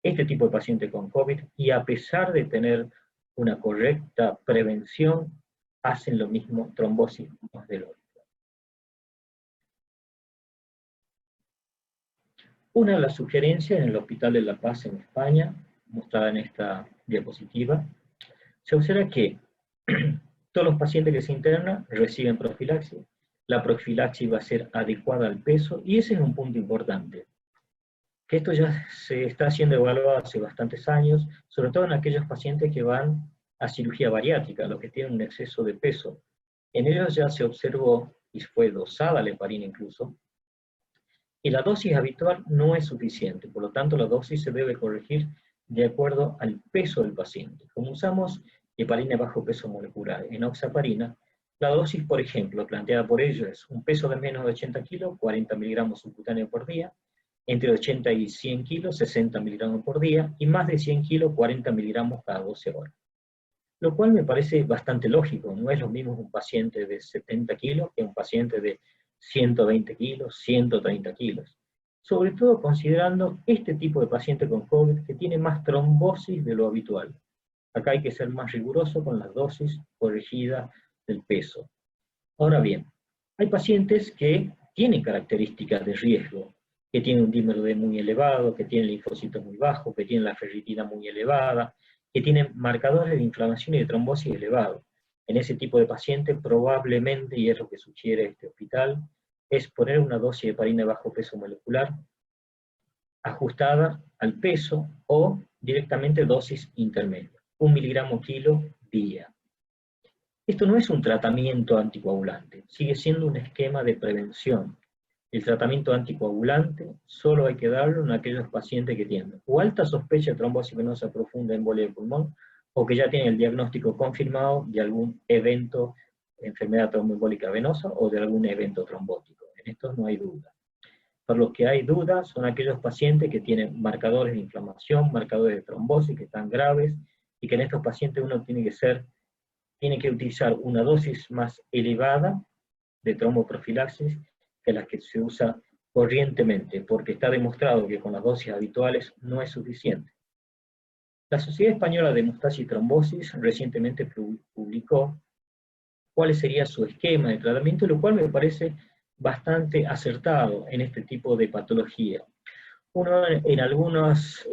Speaker 3: este tipo de paciente con COVID, y a pesar de tener una correcta prevención, hacen lo mismo trombosis más de lo habitual. Una de las sugerencias en el Hospital de La Paz en España, mostrada en esta diapositiva, se observa que todos los pacientes que se internan reciben profilaxis, la profilaxis va a ser adecuada al peso, y ese es un punto importante. Que esto ya se está siendo evaluado hace bastantes años, sobre todo en aquellos pacientes que van a cirugía bariátrica, los que tienen un exceso de peso. En ellos ya se observó, y fue dosada la heparina incluso, y la dosis habitual no es suficiente, por lo tanto la dosis se debe corregir de acuerdo al peso del paciente. Como usamos heparina bajo peso molecular en oxaparina, la dosis, por ejemplo, planteada por ellos es un peso de menos de 80 kilos, 40 miligramos subcutáneos por día, entre 80 y 100 kilos, 60 miligramos por día, y más de 100 kilos, 40 miligramos cada 12 horas. Lo cual me parece bastante lógico, no es lo mismo un paciente de 70 kilos que un paciente de 120 kilos, 130 kilos. Sobre todo considerando este tipo de paciente con COVID que tiene más trombosis de lo habitual. Acá hay que ser más riguroso con las dosis corregidas del peso. Ahora bien, hay pacientes que tienen características de riesgo, que tienen un dímero D muy elevado, que tienen linfocitos muy bajos, que tienen la ferritina muy elevada, que tienen marcadores de inflamación y de trombosis elevados. En ese tipo de paciente probablemente, y es lo que sugiere este hospital, es poner una dosis de heparina bajo peso molecular ajustada al peso o directamente dosis intermedia, 1 miligramo kilo día. Esto no es un tratamiento anticoagulante, sigue siendo un esquema de prevención. El tratamiento anticoagulante solo hay que darlo en aquellos pacientes que tienen o alta sospecha de trombosis venosa profunda, embolia de pulmón, o que ya tienen el diagnóstico confirmado de algún evento de enfermedad tromboembólica venosa o de algún evento trombótico. En esto no hay duda. Para los que hay dudas son aquellos pacientes que tienen marcadores de inflamación, marcadores de trombosis que están graves, y que en estos pacientes uno tiene que utilizar una dosis más elevada de tromboprofilaxis que las que se usa corrientemente, porque está demostrado que con las dosis habituales no es suficiente. La Sociedad Española de Hemostasis y Trombosis recientemente publicó cuál sería su esquema de tratamiento, lo cual me parece bastante acertado en este tipo de patología. Uno en algunas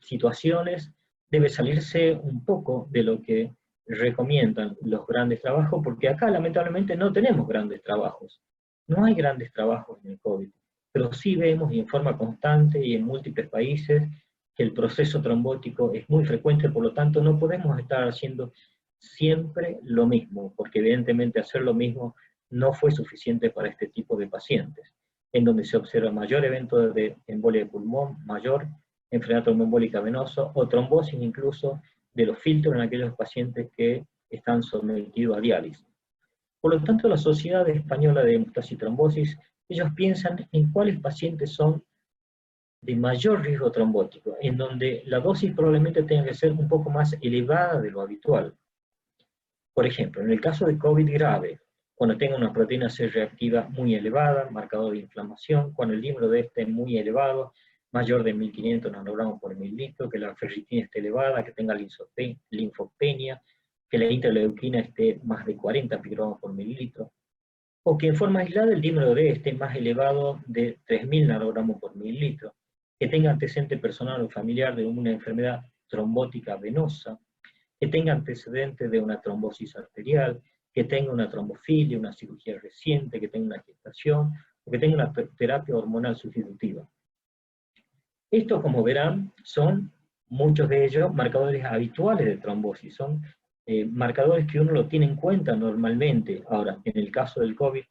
Speaker 3: situaciones debe salirse un poco de lo que recomiendan los grandes trabajos, porque acá lamentablemente no tenemos grandes trabajos. No hay grandes trabajos en el COVID, pero sí vemos y en forma constante y en múltiples países que el proceso trombótico es muy frecuente, por lo tanto no podemos estar haciendo siempre lo mismo, porque evidentemente hacer lo mismo no fue suficiente para este tipo de pacientes, en donde se observa mayor evento de embolia de pulmón, mayor enfermedad tromboembólica venosa o trombosis incluso de los filtros en aquellos pacientes que están sometidos a diálisis. Por lo tanto, la Sociedad Española de Hemostasis y Trombosis, ellos piensan en cuáles pacientes son de mayor riesgo trombótico, en donde la dosis probablemente tenga que ser un poco más elevada de lo habitual. Por ejemplo, en el caso de COVID grave, cuando tenga una proteína C reactiva muy elevada, marcador de inflamación, cuando el dímero D esté muy elevado, mayor de 1500 nanogramos por mililitro, que la ferritina esté elevada, que tenga linfopenia, que la interleuquina esté más de 40 picogramos por mililitro, o que en forma aislada el dímero D esté más elevado de 3000 nanogramos por mililitro, que tenga antecedente personal o familiar de una enfermedad trombótica venosa, que tenga antecedentes de una trombosis arterial, que tenga una trombofilia, una cirugía reciente, que tenga una gestación, o que tenga una terapia hormonal sustitutiva. Estos, como verán, son muchos de ellos marcadores habituales de trombosis, son marcadores que uno lo tiene en cuenta normalmente. Ahora, en el caso del COVID,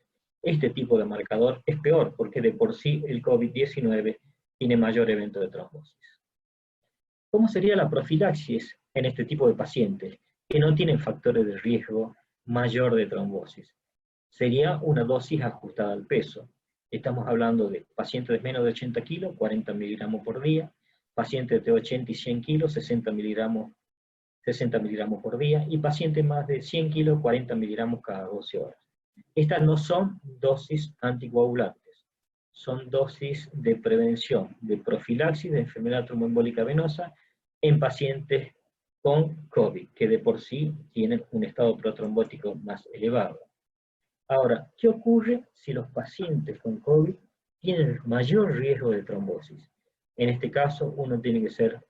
Speaker 3: este tipo de marcador es peor, porque de por sí el COVID-19 tiene mayor evento de trombosis. ¿Cómo sería la profilaxis en este tipo de pacientes que no tienen factores de riesgo mayor de trombosis? Sería una dosis ajustada al peso. Estamos hablando de pacientes de menos de 80 kilos, 40 miligramos por día, pacientes de 80 y 100 kilos, 60 miligramos por día, y pacientes más de 100 kilos, 40 miligramos cada 12 horas. Estas no son dosis anticoagulantes, son dosis de prevención, de profilaxis de enfermedad tromboembólica venosa en pacientes con COVID, que de por sí tienen un estado protrombótico más elevado. Ahora, ¿qué ocurre si los pacientes con COVID tienen mayor riesgo de trombosis? En este caso, uno tiene que ser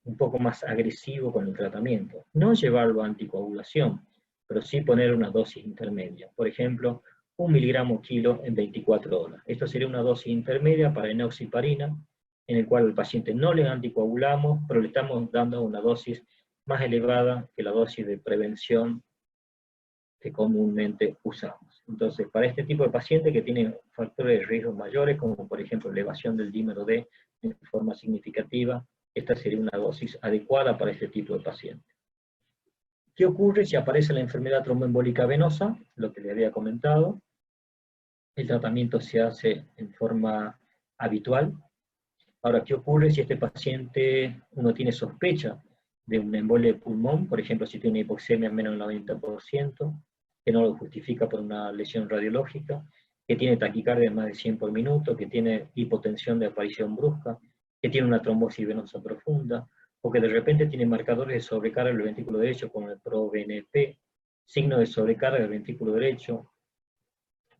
Speaker 3: un poco más agresivo con el tratamiento. No llevarlo a anticoagulación, pero sí poner una dosis intermedia. Por ejemplo, 1 miligramo kilo en 24 horas. Esto sería una dosis intermedia para enoxaparina, en el cual al paciente no le anticoagulamos, pero le estamos dando una dosis más elevada que la dosis de prevención que comúnmente usamos. Entonces, para este tipo de paciente que tiene factores de riesgo mayores, como por ejemplo elevación del dímero D de forma significativa, esta sería una dosis adecuada para este tipo de paciente. ¿Qué ocurre si aparece la enfermedad tromboembólica venosa? Lo que le había comentado. El tratamiento se hace en forma habitual. Ahora, ¿qué ocurre si este paciente, uno tiene sospecha de una embolia de pulmón? Por ejemplo, si tiene hipoxemia menos del 90%, que no lo justifica por una lesión radiológica, que tiene taquicardia de más de 100 por minuto, que tiene hipotensión de aparición brusca, que tiene una trombosis venosa profunda, o que de repente tiene marcadores de sobrecarga del ventrículo derecho como el ProBNP, signo de sobrecarga del ventrículo derecho,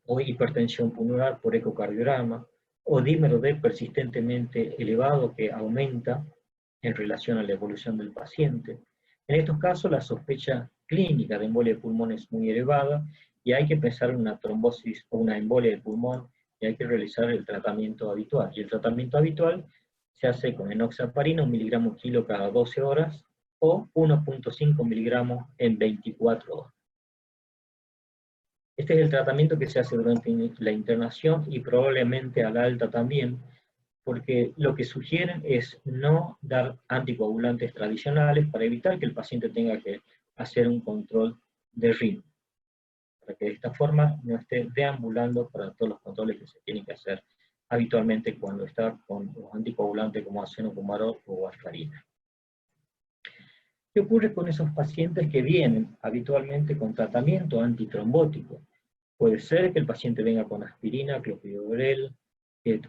Speaker 3: o hipertensión pulmonar por ecocardiograma, o dímero D persistentemente elevado que aumenta en relación a la evolución del paciente. En estos casos la sospecha clínica de embolia de pulmón es muy elevada y hay que pensar en una trombosis o una embolia de pulmón y hay que realizar el tratamiento habitual. Y el tratamiento habitual se hace con enoxaparina, 1 miligramo kilo cada 12 horas o 1.5 miligramos en 24 horas. Este es el tratamiento que se hace durante la internación y probablemente a la alta también, porque lo que sugieren es no dar anticoagulantes tradicionales para evitar que el paciente tenga que hacer un control de ritmo, para que de esta forma no esté deambulando para todos los controles que se tienen que hacer habitualmente cuando está con los anticoagulantes como acenofumarol o warfarina. ¿Qué ocurre con esos pacientes que vienen habitualmente con tratamiento antitrombótico? Puede ser que el paciente venga con aspirina, clopidogrel,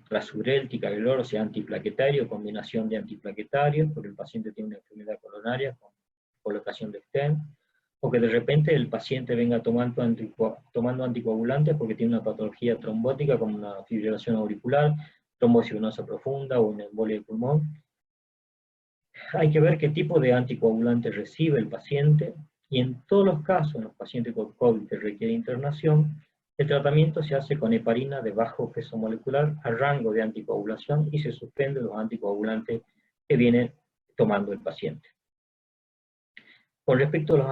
Speaker 3: prasugrel, ticagrelor, o sea, antiplaquetario, combinación de antiplaquetarios, porque el paciente tiene una enfermedad coronaria con colocación de stent, o que de repente el paciente venga tomando anticoagulantes porque tiene una patología trombótica como una fibrilación auricular, trombosis venosa profunda o una embolia de pulmón. Hay que ver qué tipo de anticoagulante recibe el paciente, y en todos los casos, en los pacientes con COVID que requiere internación, el tratamiento se hace con heparina de bajo peso molecular a rango de anticoagulación y se suspende los anticoagulantes que viene tomando el paciente. Con respecto a los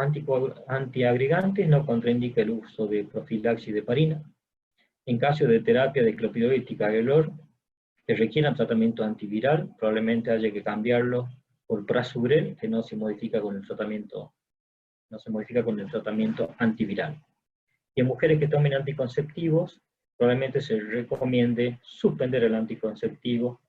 Speaker 3: antiagregantes, no contraindica el uso de profilaxis de heparina. En caso de terapia de clopidogrel y ticagrelor que requieran tratamiento antiviral, probablemente haya que cambiarlo por prasugrel, que no se modifica con el tratamiento antiviral. Y en mujeres que tomen anticonceptivos, probablemente se recomiende suspender el anticonceptivo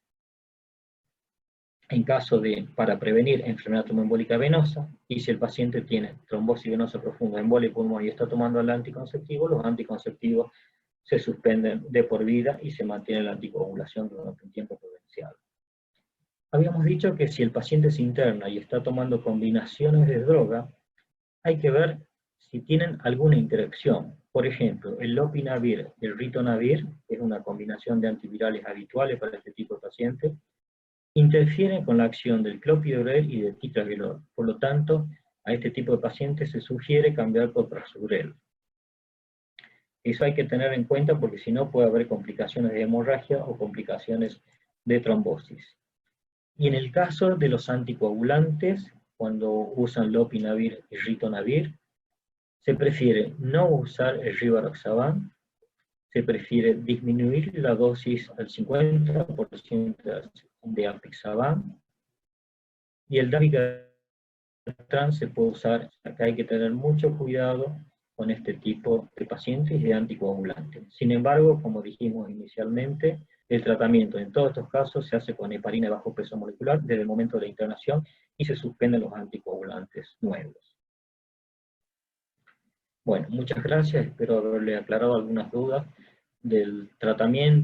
Speaker 3: para prevenir enfermedad tromboembólica venosa, y si el paciente tiene trombosis venosa profunda, embolia de pulmón y está tomando el anticonceptivo, los anticonceptivos se suspenden de por vida y se mantiene la anticoagulación durante un tiempo prudencial. Habíamos dicho que si el paciente se interna y está tomando combinaciones de droga, hay que ver si tienen alguna interacción. Por ejemplo, el lopinavir y el ritonavir, que es una combinación de antivirales habituales para este tipo de pacientes, interfieren con la acción del clopidogrel y del ticagrelor. Por lo tanto, a este tipo de pacientes se sugiere cambiar por prasugrel. Eso hay que tener en cuenta porque si no puede haber complicaciones de hemorragia o complicaciones de trombosis. Y en el caso de los anticoagulantes, cuando usan lopinavir y ritonavir, se prefiere no usar el rivaroxaban, se prefiere disminuir la dosis al 50% de apixaban, y el dabigatran se puede usar. Acá hay que tener mucho cuidado con este tipo de pacientes y de anticoagulantes. Sin embargo, como dijimos inicialmente, el tratamiento en todos estos casos se hace con heparina de bajo peso molecular desde el momento de la internación y se suspenden los anticoagulantes nuevos. Bueno, muchas gracias, espero haberle aclarado algunas dudas del tratamiento.